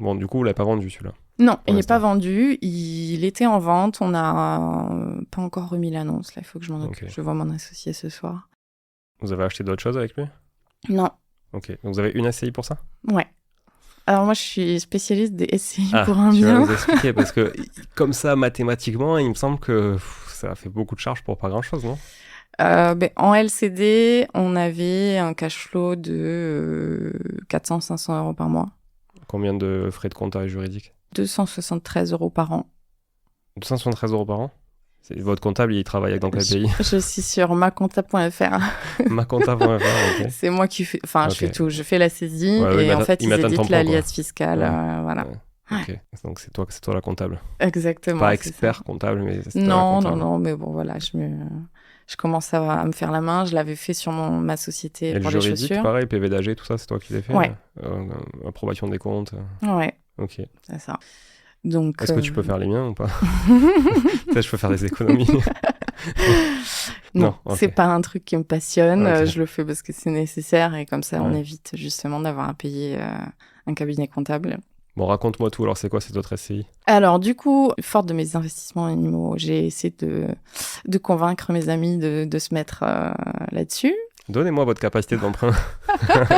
Bon, du coup, vous l'avez pas vendu, celui-là ? Non, il n'est pas vendu. Il était en vente. On n'a pas encore remis l'annonce. Là, il faut que je m'en occupe. Okay. Je vois mon associé ce soir. Vous avez acheté d'autres choses avec lui ? Non. Ok. Donc, vous avez une SCI pour ça ? Ouais. Alors, moi, je suis spécialiste des SCI pour un bien. Je vais vous expliquer, parce que comme ça, mathématiquement, il me semble que ça fait beaucoup de charges pour pas grand-chose, non ? En LCD, on avait un cash flow de 400-500 € par mois. Combien de frais de compta et juridique ? 273 € par an. 273 € par an ? Votre comptable, il travaille dans quel pays ? Je suis sur maconta.fr. Maconta.fr, ok. C'est moi qui fais... Enfin, je fais tout. Je fais la saisie et en fait, ils éditent l'alias fiscal. Voilà. Ouais. Ok, donc c'est toi la comptable. Exactement. Pas expert comptable, mais c'est toi la comptable. Non, mais bon, voilà, je commence à me faire la main. Je l'avais fait sur ma société et pour le les juridique, chaussures. Pareil, PV d'AG, tout ça, c'est toi qui l'as fait ? Ouais. Approbation des comptes. Ouais. Ok. C'est ça. Donc, est-ce que tu peux faire les miens ou pas ? Peut-être je peux faire des économies. Non, okay. C'est pas un truc qui me passionne. Okay. Je le fais parce que c'est nécessaire et comme ça, on évite justement d'avoir à payer un cabinet comptable. Bon, raconte-moi tout. Alors, c'est quoi cette autre SCI ? Alors, du coup, forte de mes investissements animaux, j'ai essayé de convaincre mes amis de se mettre là-dessus. Donnez-moi votre capacité d'emprunt.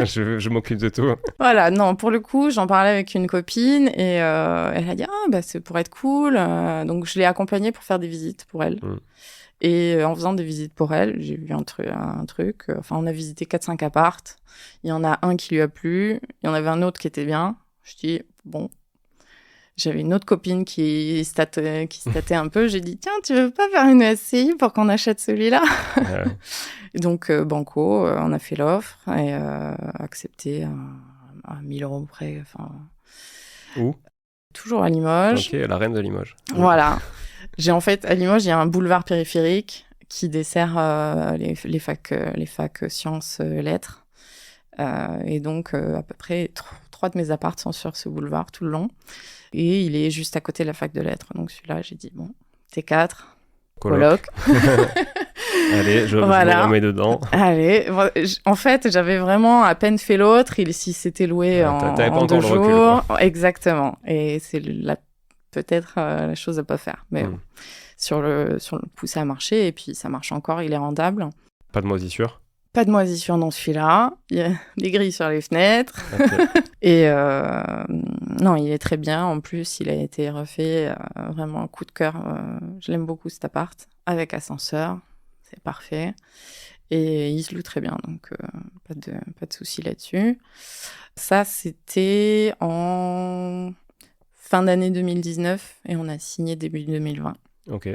je m'occupe de tout. Voilà, non, pour le coup, j'en parlais avec une copine et elle a dit « Ah, c'est pour être cool ». Donc, je l'ai accompagnée pour faire des visites pour elle. Et en faisant des visites pour elle, j'ai vu un truc. Enfin, on a visité 4-5 appartes. Il y en a un qui lui a plu. Il y en avait un autre qui était bien. Je dis, bon, j'avais une autre copine qui statait un peu. J'ai dit, tiens, tu veux pas faire une SCI pour qu'on achète celui-là ? Donc, banco, on a fait l'offre et accepté à 1 000 € près. Où ? toujours à Limoges. Ok, la reine de Limoges. Voilà. En fait, à Limoges, il y a un boulevard périphérique qui dessert les facs sciences lettres. Et donc, à peu près 3 de mes apparts sont sur ce boulevard tout le long. Et il est juste à côté de la fac de lettres. Donc celui-là, j'ai dit, bon, T4, coloc. Allez, je me remets dedans. Allez, en fait, j'avais vraiment à peine fait l'autre. Si c'était loué en 2 jours. Recul, exactement. Et c'est peut-être la chose à pas faire. Mais bon, sur le coup, ça a marché. Et puis, ça marche encore. Il est rentable. Pas de moisissure? Pas de moisissure dans celui-là. Il y a des grilles sur les fenêtres. Okay. Et non, il est très bien. En plus, il a été refait. Vraiment un coup de cœur. Je l'aime beaucoup, cet appart. Avec ascenseur. C'est parfait. Et il se loue très bien. Donc, pas de souci là-dessus. Ça, c'était en fin d'année 2019. Et on a signé début 2020. Ok.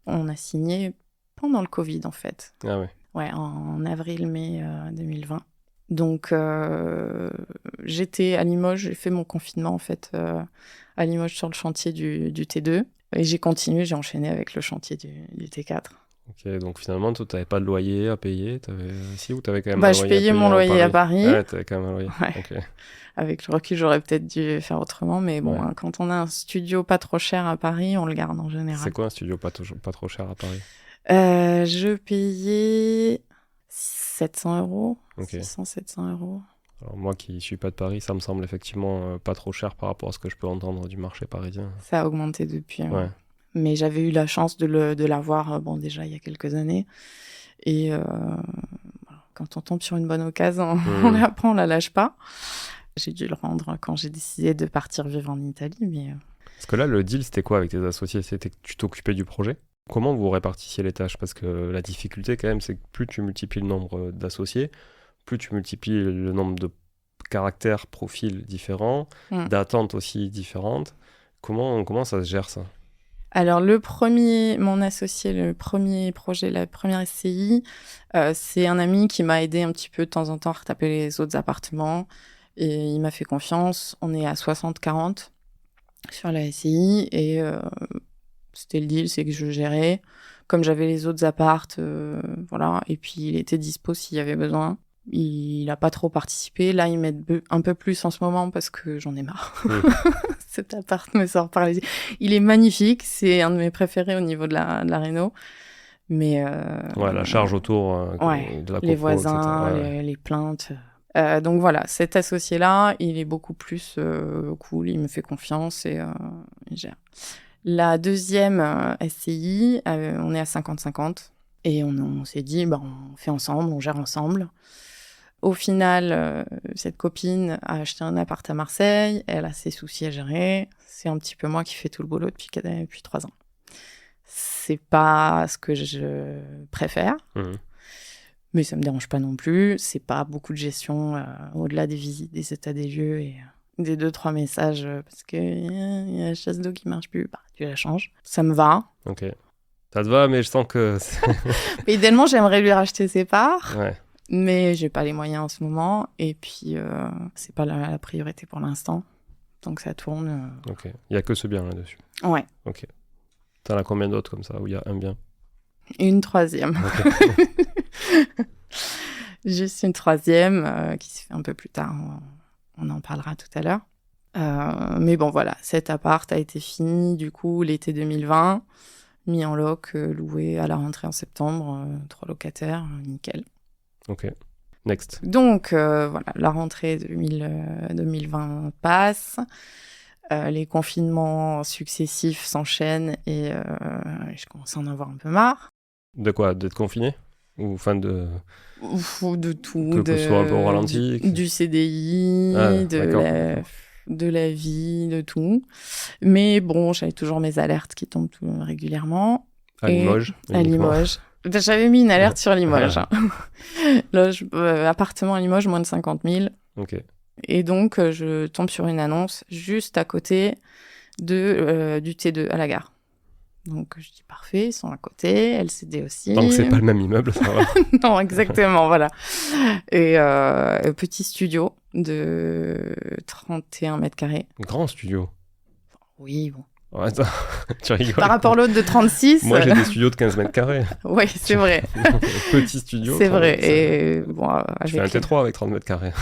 On a signé pendant le Covid, en fait. Ah ouais. Ouais, en avril-mai 2020. Donc, j'étais à Limoges, j'ai fait mon confinement, en fait, à Limoges sur le chantier du T2. Et j'ai enchaîné avec le chantier du T4. Ok, donc finalement, toi, tu n'avais pas de loyer à payer? Si, ou tu avais quand même un loyer je payais mon loyer à Paris. Ouais, tu avais quand même un loyer. Ouais. Okay. Avec le recul, j'aurais peut-être dû faire autrement. Mais bon, ouais. Quand on a un studio pas trop cher à Paris, on le garde en général. C'est quoi un studio pas trop cher à Paris? Je payais 700 €. Okay. 600-700 €. Alors moi qui suis pas de Paris, ça me semble effectivement pas trop cher par rapport à ce que je peux entendre du marché parisien. Ça a augmenté depuis. Ouais. Mais j'avais eu la chance de l'avoir, déjà il y a quelques années. Et quand on tombe sur une bonne occasion, on la lâche pas. J'ai dû le rendre quand j'ai décidé de partir vivre en Italie. Mais... Parce que là, le deal, c'était quoi avec tes associés? C'était que tu t'occupais du projet? Comment vous répartissiez les tâches? Parce que la difficulté, quand même, c'est que plus tu multiplies le nombre d'associés, plus tu multiplies le nombre de caractères, profils différents, d'attentes aussi différentes. Comment ça se gère, ça? Alors, mon associé, le premier projet, la première SCI, c'est un ami qui m'a aidé un petit peu de temps en temps à retaper les autres appartements. Et il m'a fait confiance. On est à 60-40 sur la SCI. Et c'était le deal, c'est que je gérais. Comme j'avais les autres appartes, voilà. Et puis, il était dispo s'il y avait besoin. Il n'a pas trop participé. Là, il m'aide un peu plus en ce moment parce que j'en ai marre. Cet appart me sort par les yeux. Il est magnifique. C'est un de mes préférés au niveau de la réno. Mais la charge autour de la copro, les voisins, les plaintes. Donc voilà, cet associé-là, il est beaucoup plus cool. Il me fait confiance et il gère. La deuxième SCI, on est à 50-50. Et on s'est dit, on fait ensemble, on gère ensemble. Au final, cette copine a acheté un appart à Marseille. Elle a ses soucis à gérer. C'est un petit peu moi qui fais tout le boulot depuis 3 ans. C'est pas ce que je préfère. Mais ça me dérange pas non plus. C'est pas beaucoup de gestion au-delà des visites, des états des lieux et des 2-3 messages parce que y a la chasse d'eau qui marche plus. Tu la changes. Ça me va. Ok. Ça te va, mais je sens que... Idéalement, j'aimerais lui racheter ses parts. Ouais. Mais j'ai pas les moyens en ce moment. Et puis, c'est pas la priorité pour l'instant. Donc, ça tourne. Ok. Il y a que ce bien là-dessus. Ouais. Ok. T'en as combien d'autres comme ça, où il y a un bien? Une troisième. Okay. Juste une troisième qui se fait un peu plus tard. On en parlera tout à l'heure. Mais bon, voilà. Cet appart a été fini, du coup, l'été 2020. Mis en loc, loué à la rentrée en septembre. 3 locataires, nickel. Ok. Next. Donc, voilà. La rentrée 2020 passe. Les confinements successifs s'enchaînent et je commence à en avoir un peu marre. De quoi? D'être confiné? Ou fin de... Ou de tout. Que ce soit un peu au ralenti. Du CDI, de la vie, de tout. Mais bon, j'avais toujours mes alertes qui tombent régulièrement. À Limoges? À Limoges. J'avais mis une alerte sur Limoges. Appartement à Limoges, moins de 50 000. Ok. Et donc, je tombe sur une annonce juste à côté du T2 à la gare. Donc, je dis parfait, ils sont à côté, LCD aussi. Donc, c'est pas le même immeuble, ça va. Non, exactement, voilà. Et petit studio de 31 mètres carrés. Grand studio. Oui, bon. Oh, attends, tu rigoles. Par rapport à l'autre de 36. Moi, j'ai des studios de 15 mètres carrés. Oui, c'est vrai. Petit studio. C'est vrai. Et bon, je fais un T3 avec 30 mètres carrés.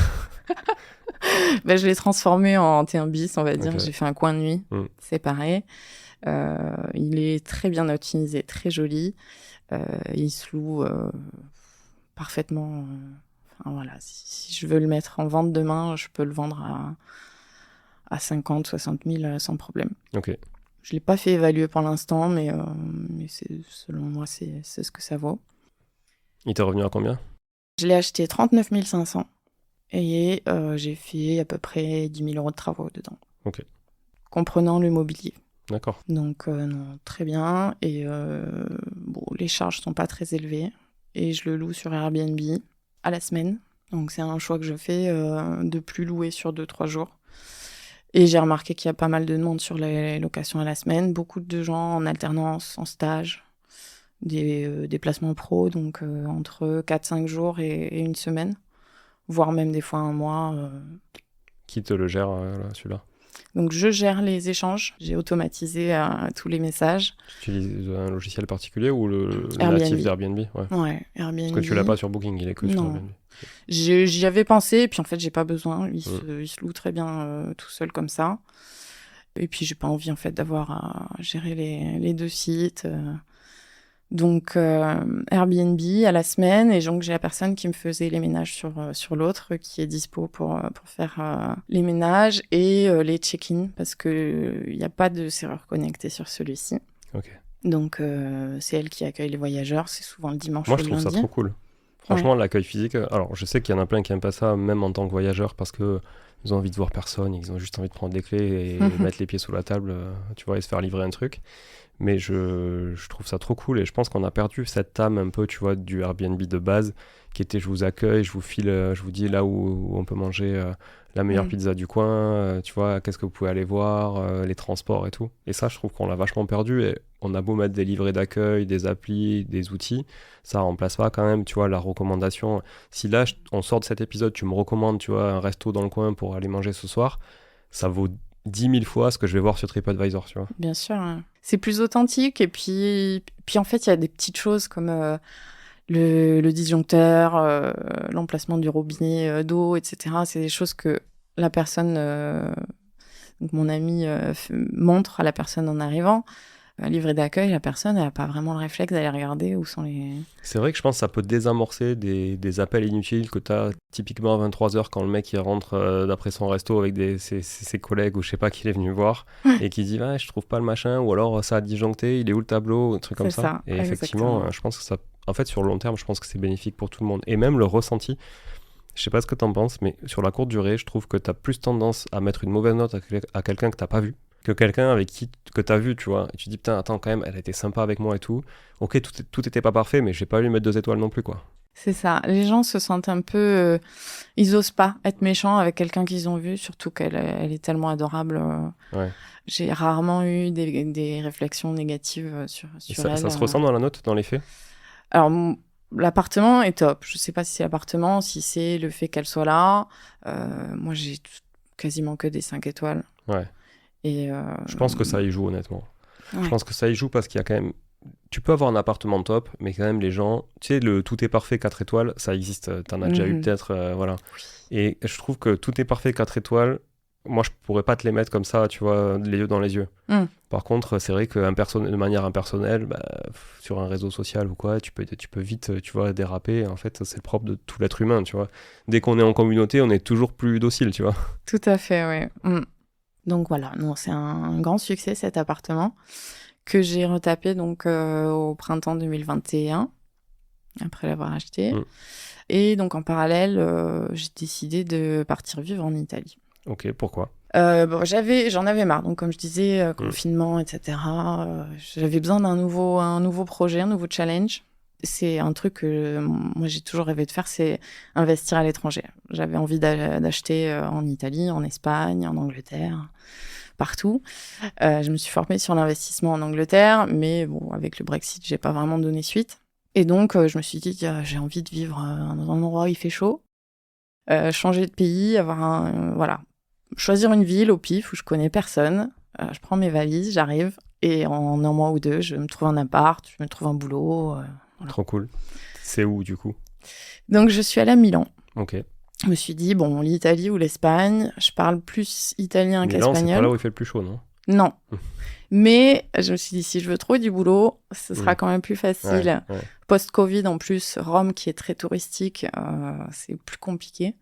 Ben, je l'ai transformé en T1 bis, on va dire. Okay. J'ai fait un coin de nuit séparé. Il est très bien optimisé, très joli. Il se loue parfaitement. Enfin, voilà. Si je veux le mettre en vente demain, je peux le vendre à 50, 60 000 sans problème. Ok. Je ne l'ai pas fait évaluer pour l'instant, mais selon moi, c'est ce que ça vaut. Il t'est revenu à combien ? Je l'ai acheté 39 500 et j'ai fait à peu près 10 000 euros de travaux dedans. Ok. Comprenant le mobilier. D'accord. Donc, non, très bien. Et bon, les charges ne sont pas très élevées. Et je le loue sur Airbnb à la semaine. Donc, c'est un choix que je fais de plus louer sur 2-3 jours. Et j'ai remarqué qu'il y a pas mal de monde sur les locations à la semaine. Beaucoup de gens en alternance, en stage, des placements pro, donc entre 4-5 jours et une semaine, voire même des fois un mois. Qui te le gère, là, celui-là ? Donc, je gère les échanges. J'ai automatisé tous les messages. Tu utilises un logiciel particulier ou le Airbnb. natif d'Airbnb ? Ouais, Airbnb. Parce que tu l'as pas sur Booking, il est que sur Airbnb. J'y avais pensé, et puis en fait, j'ai pas besoin. Il se loue très bien tout seul comme ça. Et puis, j'ai pas envie en fait d'avoir à gérer les deux sites. Donc, Airbnb à la semaine, et donc j'ai la personne qui me faisait les ménages sur l'autre, qui est dispo pour faire les ménages et les check-in, parce qu'il n'y a pas de serrure connectée sur celui-ci. Ok. Donc, c'est elle qui accueille les voyageurs, c'est souvent le dimanche ou le lundi. Moi, je trouve ça trop cool. Franchement, l'accueil physique, alors je sais qu'il y en a plein qui n'aiment pas ça, même en tant que voyageur, parce qu'ils ont envie de voir personne, ils ont juste envie de prendre des clés et mettre les pieds sous la table, tu vois, et se faire livrer un truc. Mais je trouve ça trop cool et je pense qu'on a perdu cette âme un peu, tu vois, du Airbnb de base, qui était je vous accueille, je vous file, je vous dis là où on peut manger la meilleure pizza du coin, tu vois, qu'est-ce que vous pouvez aller voir, les transports et tout. Et ça, je trouve qu'on l'a vachement perdu et on a beau mettre des livrets d'accueil, des applis, des outils, ça remplace pas quand même, tu vois, la recommandation. Si là, on sort de cet épisode, tu me recommandes, tu vois, un resto dans le coin pour aller manger ce soir, ça vaut 10 000 fois ce que je vais voir sur TripAdvisor, tu vois. Bien sûr, hein. C'est plus authentique. Et puis en fait, il y a des petites choses comme le disjoncteur, l'emplacement du robinet d'eau, etc. C'est des choses que la personne, donc mon ami, montre à la personne en arrivant. Un livret d'accueil, la personne, elle n'a pas vraiment le réflexe d'aller regarder où sont les... C'est vrai que je pense que ça peut désamorcer des appels inutiles que tu as typiquement à 23h quand le mec il rentre d'après son resto avec ses collègues ou je sais pas qui est venu voir et qui dit je trouve pas le machin ou alors ça a disjoncté, il est où le tableau, un truc comme ça. Et effectivement, je pense que ça, en fait sur le long terme, je pense que c'est bénéfique pour tout le monde. Et même le ressenti, je sais pas ce que t'en penses, mais sur la courte durée, je trouve que t'as plus tendance à mettre une mauvaise note à quelqu'un que t'as pas vu que quelqu'un avec qui que t'as vu, tu vois. Et tu dis, putain, attends, quand même, elle a été sympa avec moi et tout. Ok, tout était pas parfait, mais j'ai pas lui mettre 2 étoiles non plus, quoi. C'est ça. Les gens se sentent un peu... ils osent pas être méchants avec quelqu'un qu'ils ont vu, surtout qu'elle est tellement adorable. Ouais. J'ai rarement eu des réflexions négatives sur elle. Ça se ressent dans la note, dans les faits ? Alors, l'appartement est top. Je sais pas si c'est l'appartement, si c'est le fait qu'elle soit là. Moi, j'ai quasiment que des 5 étoiles. Ouais. Et je pense que ça y joue, honnêtement. Ouais. Je pense que ça y joue parce qu'il y a quand même... Tu peux avoir un appartement top, mais quand même les gens... Tu sais, le tout est parfait 4 étoiles, ça existe. T'en as déjà eu peut-être, voilà. Et je trouve que tout est parfait 4 étoiles, moi, je pourrais pas te les mettre comme ça, tu vois, les yeux dans les yeux. Par contre, c'est vrai que de manière impersonnelle, sur un réseau social ou quoi, tu peux vite, tu vois, déraper. En fait, c'est le propre de tout l'être humain, tu vois. Dès qu'on est en communauté, on est toujours plus docile, tu vois. Tout à fait, oui. Donc voilà, non, c'est un grand succès cet appartement que j'ai retapé donc au printemps 2021 après l'avoir acheté. Et donc en parallèle, j'ai décidé de partir vivre en Italie. Ok, pourquoi ? J'en avais marre. Donc comme je disais, confinement, etc. J'avais besoin d'un nouveau projet, un nouveau challenge. C'est un truc que moi j'ai toujours rêvé de faire, c'est investir à l'étranger. J'avais envie d'acheter en Italie, en Espagne, en Angleterre, partout. Je me suis formée sur l'investissement en Angleterre, mais bon, avec le Brexit, j'ai pas vraiment donné suite. Et donc je me suis dit, j'ai envie de vivre dans un endroit où il fait chaud, changer de pays, choisir une ville au pif où je connais personne, je prends mes valises, j'arrive, et en un mois ou deux, je me trouve un appart, je me trouve un boulot. Voilà. Trop cool. C'est où, du coup? Donc, je suis allée à Milan. Ok. Je me suis dit, bon, l'Italie ou l'Espagne, je parle plus italien Milan, qu'espagnol. c'est pas là où il fait le plus chaud, non? Non. Mais je me suis dit, si je veux trouver du boulot, ce sera quand même plus facile. Ouais. Post-Covid, en plus, Rome, qui est très touristique, c'est plus compliqué.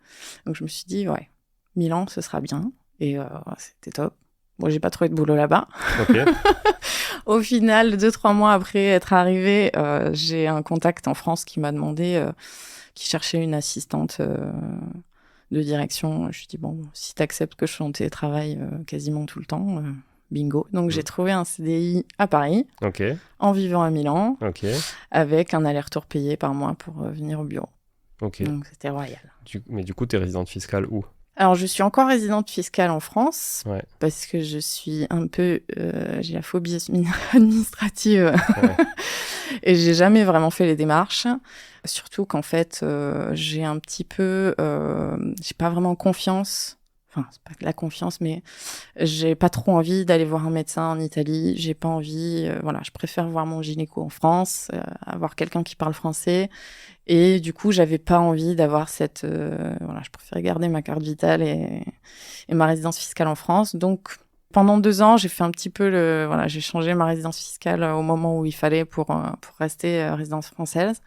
Donc, je me suis dit, ouais, Milan, ce sera bien. Et c'était top. Bon, j'ai pas trouvé de boulot là-bas. Ok. Au final, 2-3 mois après être arrivée, j'ai un contact en France qui m'a demandé, qui cherchait une assistante de direction. Je me suis dit, bon, si t'acceptes que je sois en télétravail quasiment tout le temps, bingo. Donc, j'ai trouvé un CDI à Paris, Ok. en vivant à Milan, Ok. avec un aller-retour payé par mois pour venir au bureau. Ok. Donc, c'était royal. Mais du coup, t'es résidente fiscale où? Alors, je suis encore résidente fiscale en France, Ouais. parce que je suis un peu... j'ai la phobie administrative, Ouais. et j'ai jamais vraiment fait les démarches. Surtout qu'en fait, j'ai un petit peu... j'ai pas vraiment confiance... Enfin, c'est pas de la confiance, mais j'ai pas trop envie d'aller voir un médecin en Italie. J'ai pas envie... voilà, je préfère voir mon gynéco en France, avoir quelqu'un qui parle français. Et du coup, j'avais pas envie d'avoir cette... voilà, je préférais garder ma carte vitale et ma résidence fiscale en France. Donc, pendant 2 ans, j'ai fait un petit peu le... Voilà, j'ai changé ma résidence fiscale au moment où il fallait pour rester résidence française.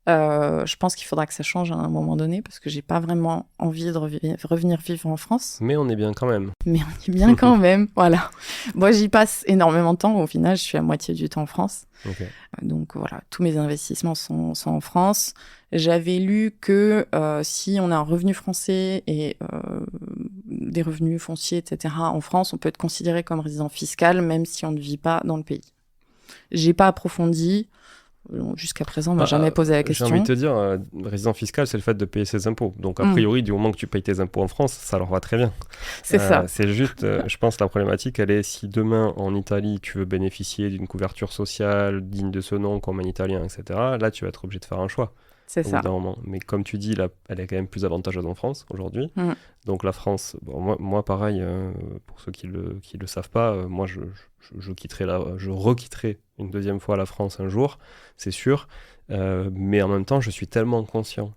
Je pense qu'il faudra que ça change à un moment donné parce que j'ai pas vraiment envie de revenir vivre en France. Mais on est bien quand même. Mais on est bien quand même, voilà. Moi, j'y passe énormément de temps. Au final, je suis à moitié du temps en France. Ok. Donc voilà, tous mes investissements sont en France. J'avais lu que si on a un revenu français et des revenus fonciers, etc., en France, on peut être considéré comme résident fiscal même si on ne vit pas dans le pays. J'ai pas approfondi. Jusqu'à présent, on m'a jamais posé la question. J'ai envie de te dire, résident fiscal, c'est le fait de payer ses impôts. Donc, a priori, du moment que tu payes tes impôts en France, ça leur va très bien. C'est ça. C'est juste, je pense, la problématique, elle est si demain, en Italie, tu veux bénéficier d'une couverture sociale digne de ce nom, comme un Italien, etc., là, tu vas être obligé de faire un choix. C'est ça. Mais comme tu dis, là, elle est quand même plus avantageuse en France aujourd'hui. Donc la France, bon, moi pareil, pour ceux qui le savent pas, moi je requitterai une deuxième fois la France un jour, c'est sûr. Mais en même temps, je suis tellement conscient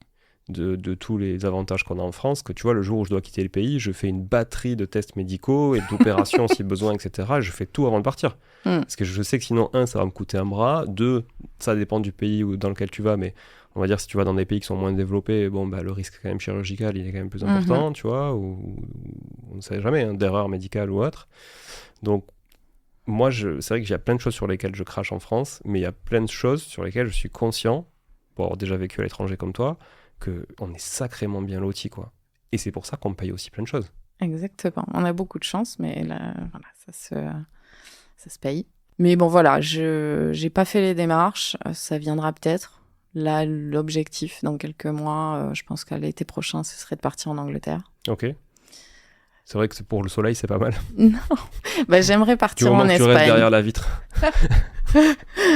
de tous les avantages qu'on a en France que tu vois, le jour où je dois quitter le pays, je fais une batterie de tests médicaux et d'opérations si besoin, etc. Et je fais tout avant de partir. Parce que je sais que sinon, 1, ça va me coûter un bras. 2, ça dépend du pays dans lequel tu vas, mais on va dire si tu vas dans des pays qui sont moins développés, bon, bah, le risque quand même chirurgical, il est quand même plus important, tu vois, ou on ne sait jamais, hein, d'erreur médicale ou autre. Donc, moi, c'est vrai qu'il y a plein de choses sur lesquelles je crache en France, mais il y a plein de choses sur lesquelles je suis conscient, pour avoir déjà vécu à l'étranger comme toi, qu'on est sacrément bien lotis, quoi. Et c'est pour ça qu'on paye aussi plein de choses. Exactement. On a beaucoup de chance, mais là, voilà, ça se paye. Mais bon, voilà, je n'ai pas fait les démarches, ça viendra peut-être. Là, l'objectif, dans quelques mois, je pense qu'à l'été prochain, ce serait de partir en Angleterre. Ok. C'est vrai que pour le soleil, c'est pas mal. Non, bah, j'aimerais partir en Espagne. Tu restes derrière la vitre.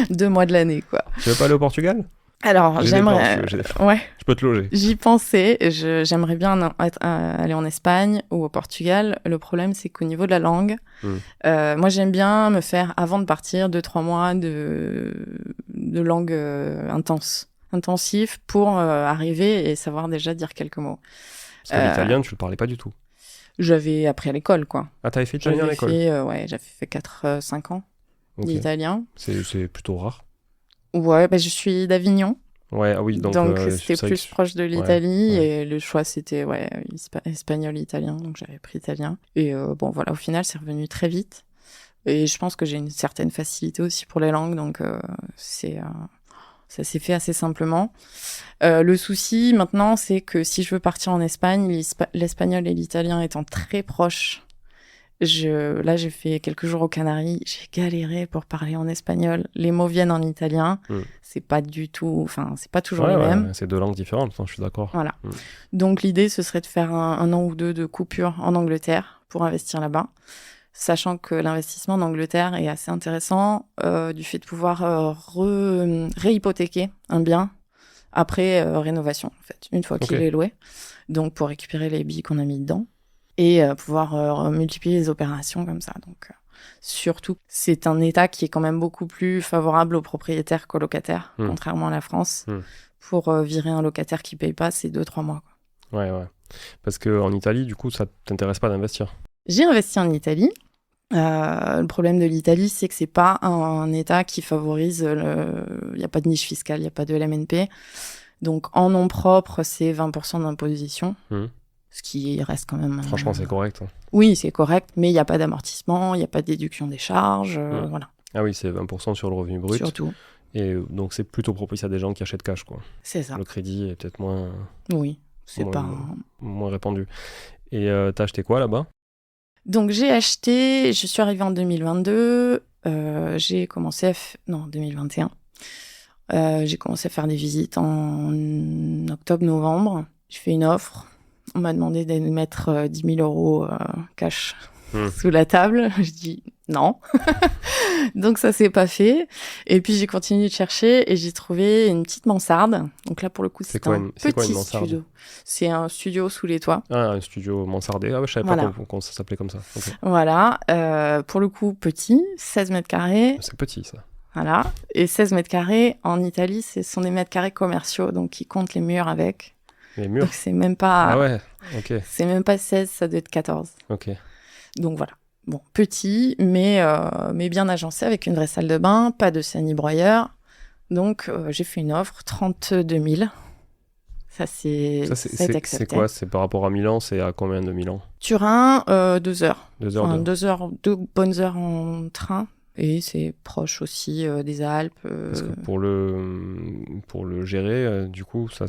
2 mois de l'année, quoi. Tu veux pas aller au Portugal ? Alors, j'aimerais... Ouais. Je peux te loger. J'y pensais. J'aimerais bien aller en Espagne ou au Portugal. Le problème, c'est qu'au niveau de la langue, moi, j'aime bien me faire, avant de partir, 2-3 mois de langue intensif pour arriver et savoir déjà dire quelques mots. Parce que l'italien, tu le parlais pas du tout. J'avais appris à l'école, quoi. Ah, t'avais fait italien à l'école ? Ouais, j'avais fait 4-5 ans d'italien. C'est plutôt rare. Ouais, bah, je suis d'Avignon. Ouais, ah oui, donc c'était plus proche de l'Italie et le choix c'était espagnol-italien, donc j'avais pris italien. Et bon voilà, au final c'est revenu très vite. Et je pense que j'ai une certaine facilité aussi pour les langues, donc ça s'est fait assez simplement. Le souci maintenant, c'est que si je veux partir en Espagne, l'espagnol et l'italien étant très proches, là, j'ai fait quelques jours aux Canaries, j'ai galéré pour parler en espagnol. Les mots viennent en italien, c'est pas du tout, enfin, c'est pas toujours les mêmes. C'est 2 langues différentes, je suis d'accord. Voilà. Donc, l'idée, ce serait de faire un an ou 2 de coupure en Angleterre pour investir là-bas, sachant que l'investissement en Angleterre est assez intéressant du fait de pouvoir réhypothéquer un bien après rénovation, en fait, une fois qu'il est loué. Donc, pour récupérer les billes qu'on a mis dedans. et pouvoir multiplier les opérations comme ça. Donc, surtout, c'est un État qui est quand même beaucoup plus favorable aux propriétaires qu'aux locataires, contrairement à la France. Pour virer un locataire qui paye pas, c'est 2-3 mois. Quoi. Ouais. Parce qu'en Italie, du coup, ça t'intéresse pas d'investir? J'ai investi en Italie. Le problème de l'Italie, c'est que c'est pas un État qui favorise il n'y a pas de niche fiscale, il n'y a pas de LMNP. Donc, en nom propre, c'est 20% d'imposition. Ce qui reste quand même... Franchement, c'est correct. Hein. Oui, c'est correct, mais il n'y a pas d'amortissement, il n'y a pas de déduction des charges, voilà. Ah oui, c'est 20% sur le revenu brut. Surtout. Et donc, c'est plutôt propice à des gens qui achètent cash, quoi. C'est ça. Le crédit est peut-être moins... Oui, c'est moins répandu. Et t'as acheté quoi, là-bas? Donc, je suis arrivée en 2022, j'ai commencé 2021. J'ai commencé à faire des visites en octobre-novembre. J'ai fait une offre. On m'a demandé de mettre 10 000 euros cash sous la table. Je dis non. Donc ça s'est pas fait. Et puis j'ai continué de chercher et j'ai trouvé une petite mansarde. Donc là pour le coup c'est un petit studio. C'est un studio sous les toits. Ah, un studio mansardé. Ah ouais, je savais pas comment ça s'appelait comme ça. Okay. Voilà. Pour le coup petit, 16 mètres carrés. C'est petit ça. Voilà. Et 16 mètres carrés en Italie, ce sont des mètres carrés commerciaux. Donc ils comptent les murs avec. Les murs. Donc c'est même pas... Ah ouais, ok. C'est même pas 16, ça doit être 14. Ok. Donc voilà. Bon, petit, mais bien agencé, avec une vraie salle de bain, pas de sani-broyeur. Donc j'ai fait une offre, 32 000. Ça c'est accepté. C'est quoi? C'est par rapport à Milan, c'est à combien de Milan? Turin, 2 heures. 2 heures. 2 bonnes heures en train. Et c'est proche aussi des Alpes. Parce que pour le gérer, du coup, ça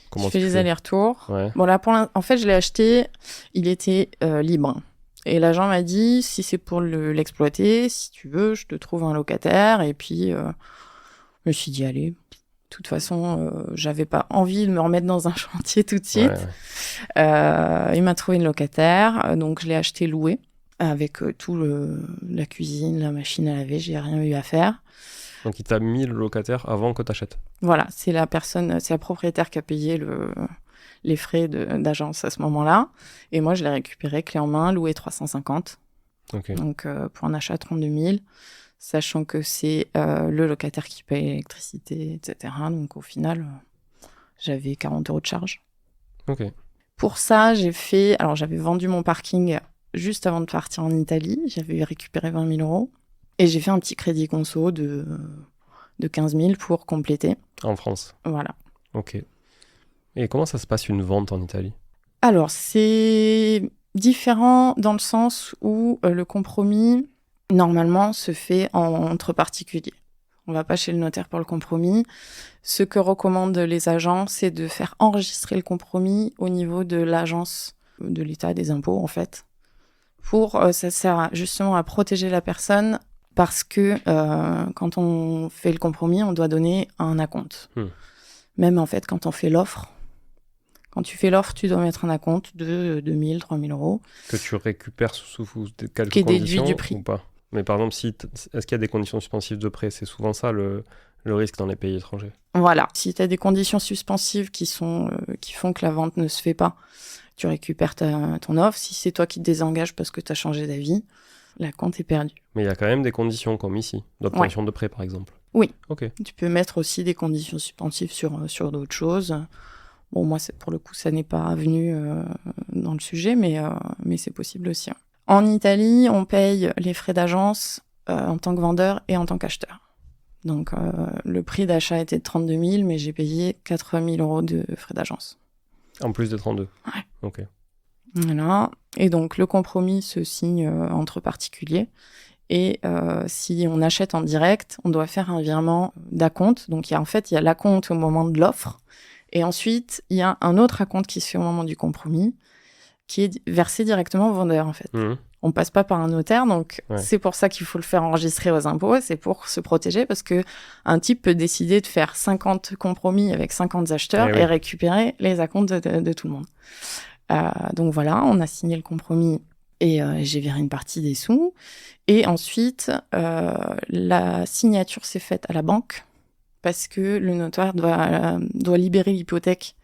comment je fais des allers-retours. Ouais. Bon, là, en fait, je l'ai acheté, il était libre. Et l'agent m'a dit, si c'est pour l'exploiter, si tu veux, je te trouve un locataire. Et puis, je me suis dit, allez. De toute façon, j'avais pas envie de me remettre dans un chantier tout de suite. Ouais. Il m'a trouvé une locataire, donc je l'ai acheté loué. Avec la cuisine, la machine à laver, j'ai rien eu à faire. Donc il t'a mis le locataire avant que t'achètes? Voilà, c'est la propriétaire qui a payé les frais d'agence à ce moment-là. Et moi, je l'ai récupéré clé en main, loué 350. Okay. Donc pour un achat 32 000, sachant que c'est le locataire qui paye l'électricité, etc. Donc au final, j'avais 40 € de charge. Ok. Pour ça, j'avais vendu mon parking juste avant de partir en Italie, j'avais récupéré 20 000 € et j'ai fait un petit crédit conso de 15 000 pour compléter. En France? Voilà. Ok. Et comment ça se passe une vente en Italie? Alors, c'est différent dans le sens où le compromis, normalement, se fait entre particuliers. On ne va pas chez le notaire pour le compromis. Ce que recommandent les agents, c'est de faire enregistrer le compromis au niveau de l'agence de l'État des impôts, en fait. Ça sert justement à protéger la personne parce que quand on fait le compromis, on doit donner un acompte. Même en fait, quand on fait l'offre, tu dois mettre un acompte de 2 000, 3 000 €. Que tu récupères sous quelques qui est conditions déduit du prix. Ou pas? Mais par exemple, est-ce qu'il y a des conditions suspensives de prêt? C'est souvent ça le risque dans les pays étrangers. Voilà. Si tu as des conditions suspensives qui font que la vente ne se fait pas, tu récupères ton offre. Si c'est toi qui te désengages parce que tu as changé d'avis, la compte est perdue. Mais il y a quand même des conditions comme ici, d'obtention de prêt par exemple. Oui. Ok. Tu peux mettre aussi des conditions suspensives sur d'autres choses. Bon, moi, pour le coup, ça n'est pas venu dans le sujet, mais c'est possible aussi. En Italie, on paye les frais d'agence en tant que vendeur et en tant qu'acheteur. Donc, le prix d'achat était de 32 000, mais j'ai payé 4 000 € de frais d'agence. En plus des 32? Ouais. Ok. Voilà. Et donc, le compromis se signe entre particuliers. Et si on achète en direct, on doit faire un virement d'acompte. Donc, il y a l'acompte au moment de l'offre. Et ensuite, il y a un autre acompte qui se fait au moment du compromis, qui est versé directement au vendeur, en fait. On passe pas par un notaire, donc c'est pour ça qu'il faut le faire enregistrer aux impôts, c'est pour se protéger, parce que un type peut décider de faire 50 compromis avec 50 acheteurs et récupérer les acomptes de tout le monde. Donc voilà, on a signé le compromis et j'ai viré une partie des sous. Et ensuite, la signature s'est faite à la banque, parce que le notaire doit libérer l'hypothèque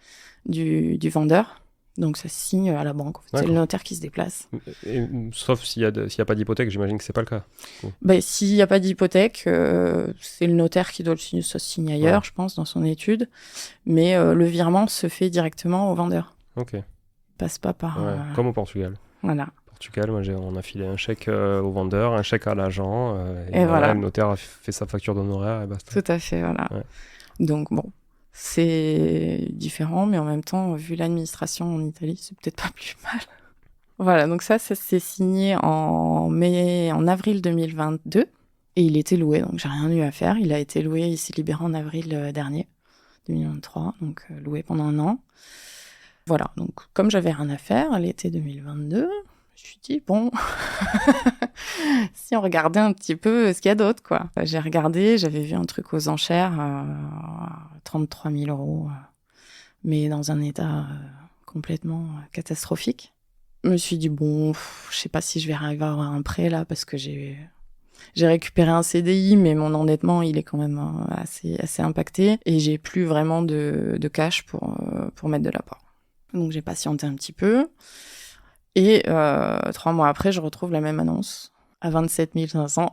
du vendeur. Donc ça se signe à la banque. En fait. C'est D'accord. le notaire qui se déplace. Sauf s'il y a pas d'hypothèque, j'imagine que c'est pas le cas. Ben, s'il n'y a pas d'hypothèque, c'est le notaire qui doit le signer. Ça se signe ailleurs, Ouais. je pense, dans son étude. Mais le virement se fait directement au vendeur. Ok. Il passe pas par... Ouais. Comme au Portugal. Voilà. Portugal, moi, on a filé un chèque au vendeur, un chèque à l'agent, Et voilà. le notaire a fait sa facture d'honoraires et basta. Tout à fait, voilà. Ouais. Donc bon, c'est différent, mais en même temps, vu l'administration en Italie, c'est peut-être pas plus mal. Voilà, donc ça s'est signé en avril 2022, et il était loué, donc j'ai rien eu à faire. Il a été loué, il s'est libéré en avril dernier, 2023, donc loué pendant 1 an. Voilà, donc comme j'avais rien à faire, l'été 2022, je me suis dit, bon, si on regardait un petit peu ce qu'il y a d'autre, quoi. J'ai regardé, j'avais vu un truc aux enchères, 33 000 €, mais dans un état complètement catastrophique. Je me suis dit, bon, je sais pas si je vais arriver à avoir un prêt là, parce que j'ai récupéré un CDI, mais mon endettement, il est quand même assez impacté, et j'ai plus vraiment de cash pour mettre de l'apport. Donc j'ai patienté un petit peu, et 3 mois après, je retrouve la même annonce à 27 500.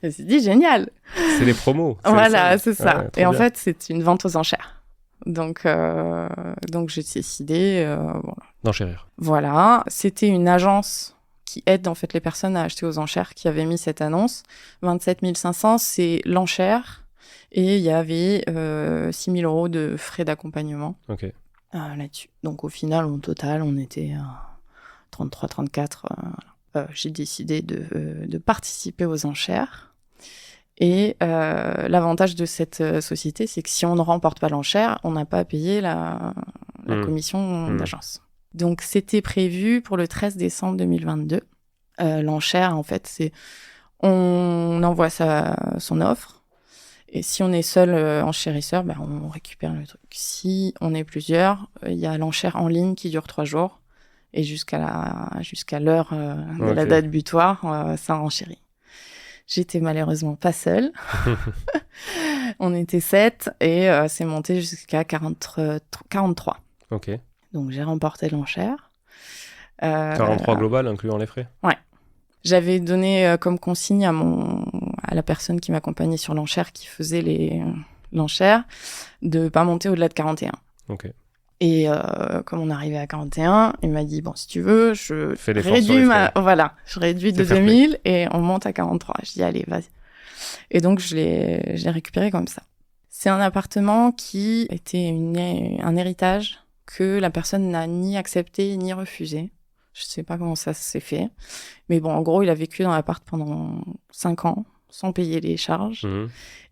Je me suis dit, génial! C'est les promos. Voilà, c'est ça. Ouais, trop et en bien. fait, c'est une vente aux enchères. Donc j'ai décidé, D'enchérir. voilà, c'était une agence qui aide en fait les personnes à acheter aux enchères qui avait mis cette annonce. 27 500, c'est l'enchère, et il y avait 6 000 € de frais d'accompagnement Ok. là-dessus. Donc au final, au total, on était à 33, 34. J'ai décidé de participer aux enchères. Et l'avantage de cette société, c'est que si on ne remporte pas l'enchère, on n'a pas à payer la commission d'agence. Donc, c'était prévu pour le 13 décembre 2022. L'enchère, en fait, c'est... On envoie son offre. Et si on est seul enchérisseur, ben, on récupère le truc. Si on est plusieurs, il y a l'enchère en ligne qui dure 3 jours. Et jusqu'à l'heure de la date butoir, ça enchérit. J'étais malheureusement pas seule. On était 7, et c'est monté jusqu'à 43. Ok. Donc j'ai remporté l'enchère. 43 global, incluant les frais. Ouais. J'avais donné comme consigne à la personne qui m'accompagnait sur l'enchère, qui faisait l'enchère, de pas monter au-delà de 41. Ok. Et comme on arrivait à 41, il m'a dit, bon, si tu veux, je réduis de 2000 et on monte à 43. Je dis, allez, vas-y. Et donc, je l'ai récupéré comme ça. C'est un appartement qui était un héritage que la personne n'a ni accepté ni refusé. Je sais pas comment ça s'est fait. Mais bon, en gros, il a vécu dans l'appart pendant 5 ans, sans payer les charges.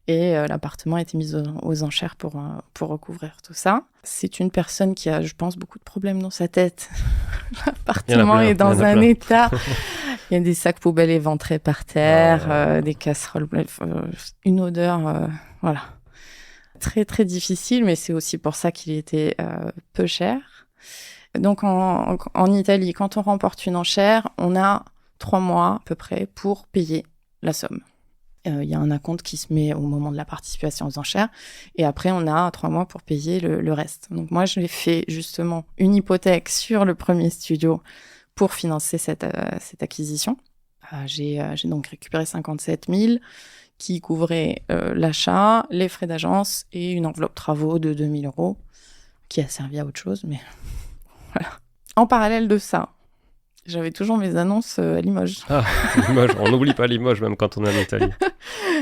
Et l'appartement a été mis aux enchères pour recouvrir tout ça. C'est une personne qui a, je pense, beaucoup de problèmes dans sa tête. L'appartement est dans un état. Il y a des sacs poubelles éventrés par terre, des casseroles, une odeur, voilà. Très, très difficile, mais c'est aussi pour ça qu'il était peu cher. Donc, en Italie, quand on remporte une enchère, on a 3 mois à peu près pour payer la somme. Il y a un acompte qui se met au moment de la participation aux enchères. Et après, on a 3 mois pour payer le reste. Donc moi, j'ai fait justement une hypothèque sur le premier studio pour financer cette acquisition. J'ai donc récupéré 57 000 qui couvrait l'achat, les frais d'agence et une enveloppe travaux de 2 000 € qui a servi à autre chose. Mais voilà. En parallèle de ça, j'avais toujours mes annonces à Limoges. Ah, Limoges. On n'oublie pas Limoges, même quand on est en Italie.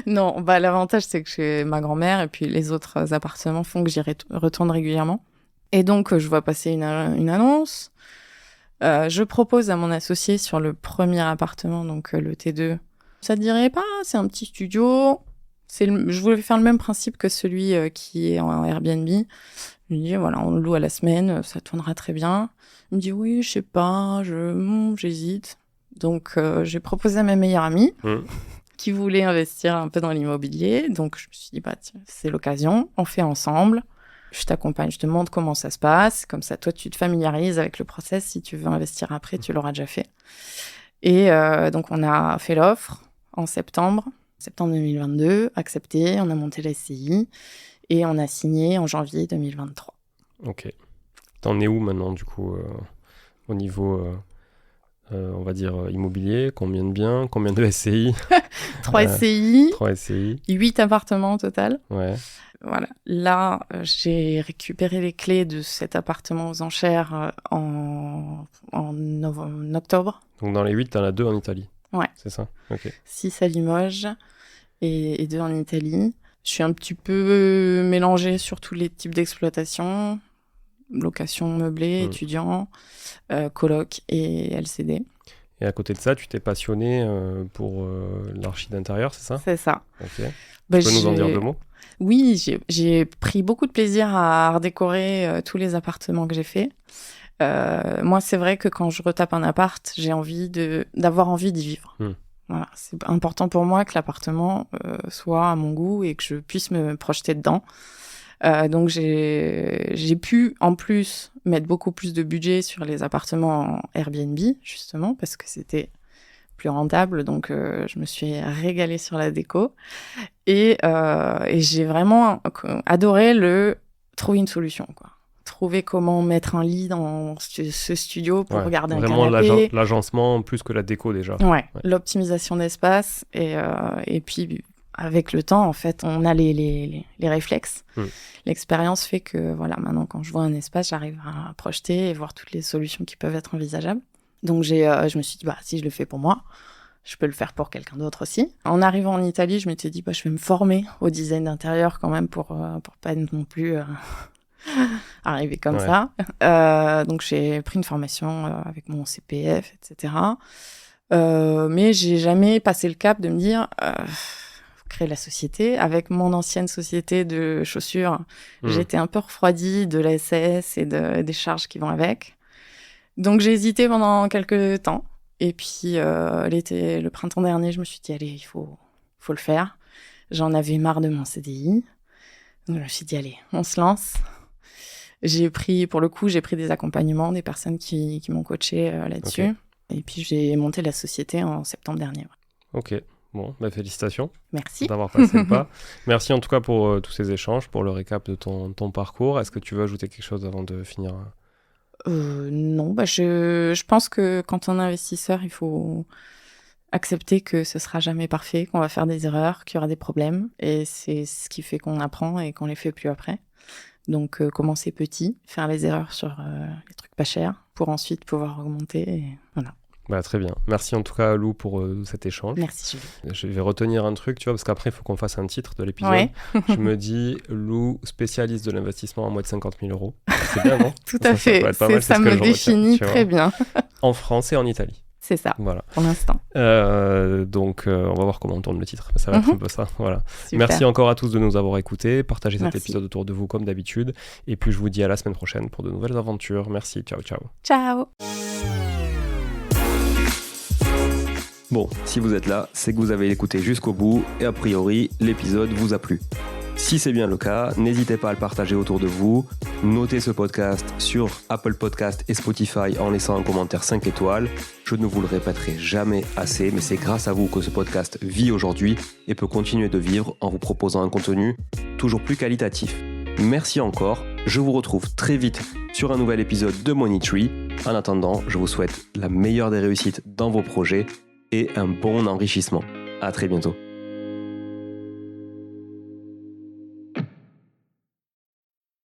Non, l'avantage, c'est que j'ai ma grand-mère et puis les autres appartements font que j'y retourne régulièrement. Et donc, je vois passer une annonce. Je propose à mon associé sur le premier appartement, donc le T2. Ça te dirait pas, c'est un petit studio. Je voulais faire le même principe que celui qui est en Airbnb. Je lui dis, voilà, on le loue à la semaine, ça tournera très bien. Il me dit, oui, je sais pas, j'hésite. Donc, j'ai proposé à ma meilleure amie qui voulait investir un peu dans l'immobilier. Donc, je me suis dit, tiens, c'est l'occasion, on fait ensemble. Je t'accompagne, je te montre comment ça se passe. Comme ça, toi, tu te familiarises avec le process. Si tu veux investir après, tu l'auras déjà fait. Et donc, on a fait l'offre en septembre 2022, accepté. On a monté la SCI et on a signé en janvier 2023. Ok. T'en es où maintenant, du coup, au niveau, on va dire, immobilier? Combien de biens? Combien de SCI? 3 SCI, 3 SCI. 8 appartements au total. Ouais. Voilà. Là, j'ai récupéré les clés de cet appartement aux enchères en octobre. Donc dans les 8, t'en as 2 en Italie. Ouais. C'est ça? Ok. 6 à Limoges et 2 en Italie. Je suis un petit peu mélangée sur tous les types d'exploitation. Location meublée, étudiant, coloc et LCD. Et à côté de ça, tu t'es passionné pour l'archi d'intérieur, c'est ça? C'est ça. Ok. Tu peux nous en dire 2 mots? Oui, j'ai pris beaucoup de plaisir à redécorer tous les appartements que j'ai faits. Moi, c'est vrai que quand je retape un appart, j'ai envie d'avoir envie d'y vivre. Voilà, c'est important pour moi que l'appartement soit à mon goût et que je puisse me projeter dedans. Donc j'ai pu en plus mettre beaucoup plus de budget sur les appartements en Airbnb, justement, parce que c'était plus rentable. Donc je me suis régalée sur la déco. Et j'ai vraiment adoré trouver une solution, quoi. Trouver comment mettre un lit dans ce studio pour regarder un canapé. Vraiment l'agencement plus que la déco déjà. Ouais. L'optimisation d'espace. Et puis, avec le temps, en fait, on a les réflexes. L'expérience fait que, voilà, maintenant, quand je vois un espace, j'arrive à projeter et voir toutes les solutions qui peuvent être envisageables. Donc, je me suis dit, si je le fais pour moi, je peux le faire pour quelqu'un d'autre aussi. En arrivant en Italie, je m'étais dit, je vais me former au design d'intérieur quand même pour pas non plus arriver comme ça. Donc, j'ai pris une formation avec mon CPF, etc. Mais j'ai jamais passé le cap de me dire, créer la société. Avec mon ancienne société de chaussures, j'étais un peu refroidie de la SAS et des charges qui vont avec. Donc, j'ai hésité pendant quelques temps. Et puis, le printemps dernier, je me suis dit, allez, il faut le faire. J'en avais marre de mon CDI. Donc, je me suis dit, allez, on se lance. Pour le coup, j'ai pris des accompagnements, des personnes qui m'ont coaché là-dessus. Okay. Et puis, j'ai monté la société en septembre dernier. Ok. Bon, félicitations. Merci. D'avoir passé le pas. Merci en tout cas pour tous ces échanges, pour le récap de ton parcours. Est-ce que tu veux ajouter quelque chose avant de finir? Non, je pense que quand on est investisseur, il faut accepter que ce sera jamais parfait, qu'on va faire des erreurs, qu'il y aura des problèmes. Et c'est ce qui fait qu'on apprend et qu'on les fait plus après. Donc, commencer petit, faire les erreurs sur les trucs pas chers pour ensuite pouvoir augmenter. Et voilà. Très bien. Merci en tout cas, Lou, pour cet échange. Merci, Julie. Je vais retenir un truc, tu vois, parce qu'après, il faut qu'on fasse un titre de l'épisode. Ouais. Je me dis, Lou, spécialiste de l'investissement à moins de 50 000 euros. C'est bien, non? Tout à fait. Ça me définit très bien. En France et en Italie. C'est ça, voilà. Pour l'instant. Donc, on va voir comment on tourne le titre. Ça va être un peu ça. Voilà. Super. Merci encore à tous de nous avoir écoutés. Partagez cet épisode autour de vous comme d'habitude. Et puis, je vous dis à la semaine prochaine pour de nouvelles aventures. Merci. Ciao, ciao. Ciao. Bon, si vous êtes là, c'est que vous avez écouté jusqu'au bout et a priori, l'épisode vous a plu. Si c'est bien le cas, n'hésitez pas à le partager autour de vous. Notez ce podcast sur Apple Podcast et Spotify en laissant un commentaire 5 étoiles. Je ne vous le répéterai jamais assez, mais c'est grâce à vous que ce podcast vit aujourd'hui et peut continuer de vivre en vous proposant un contenu toujours plus qualitatif. Merci encore, je vous retrouve très vite sur un nouvel épisode de Money Tree. En attendant, je vous souhaite la meilleure des réussites dans vos projets et un bon enrichissement. À très bientôt.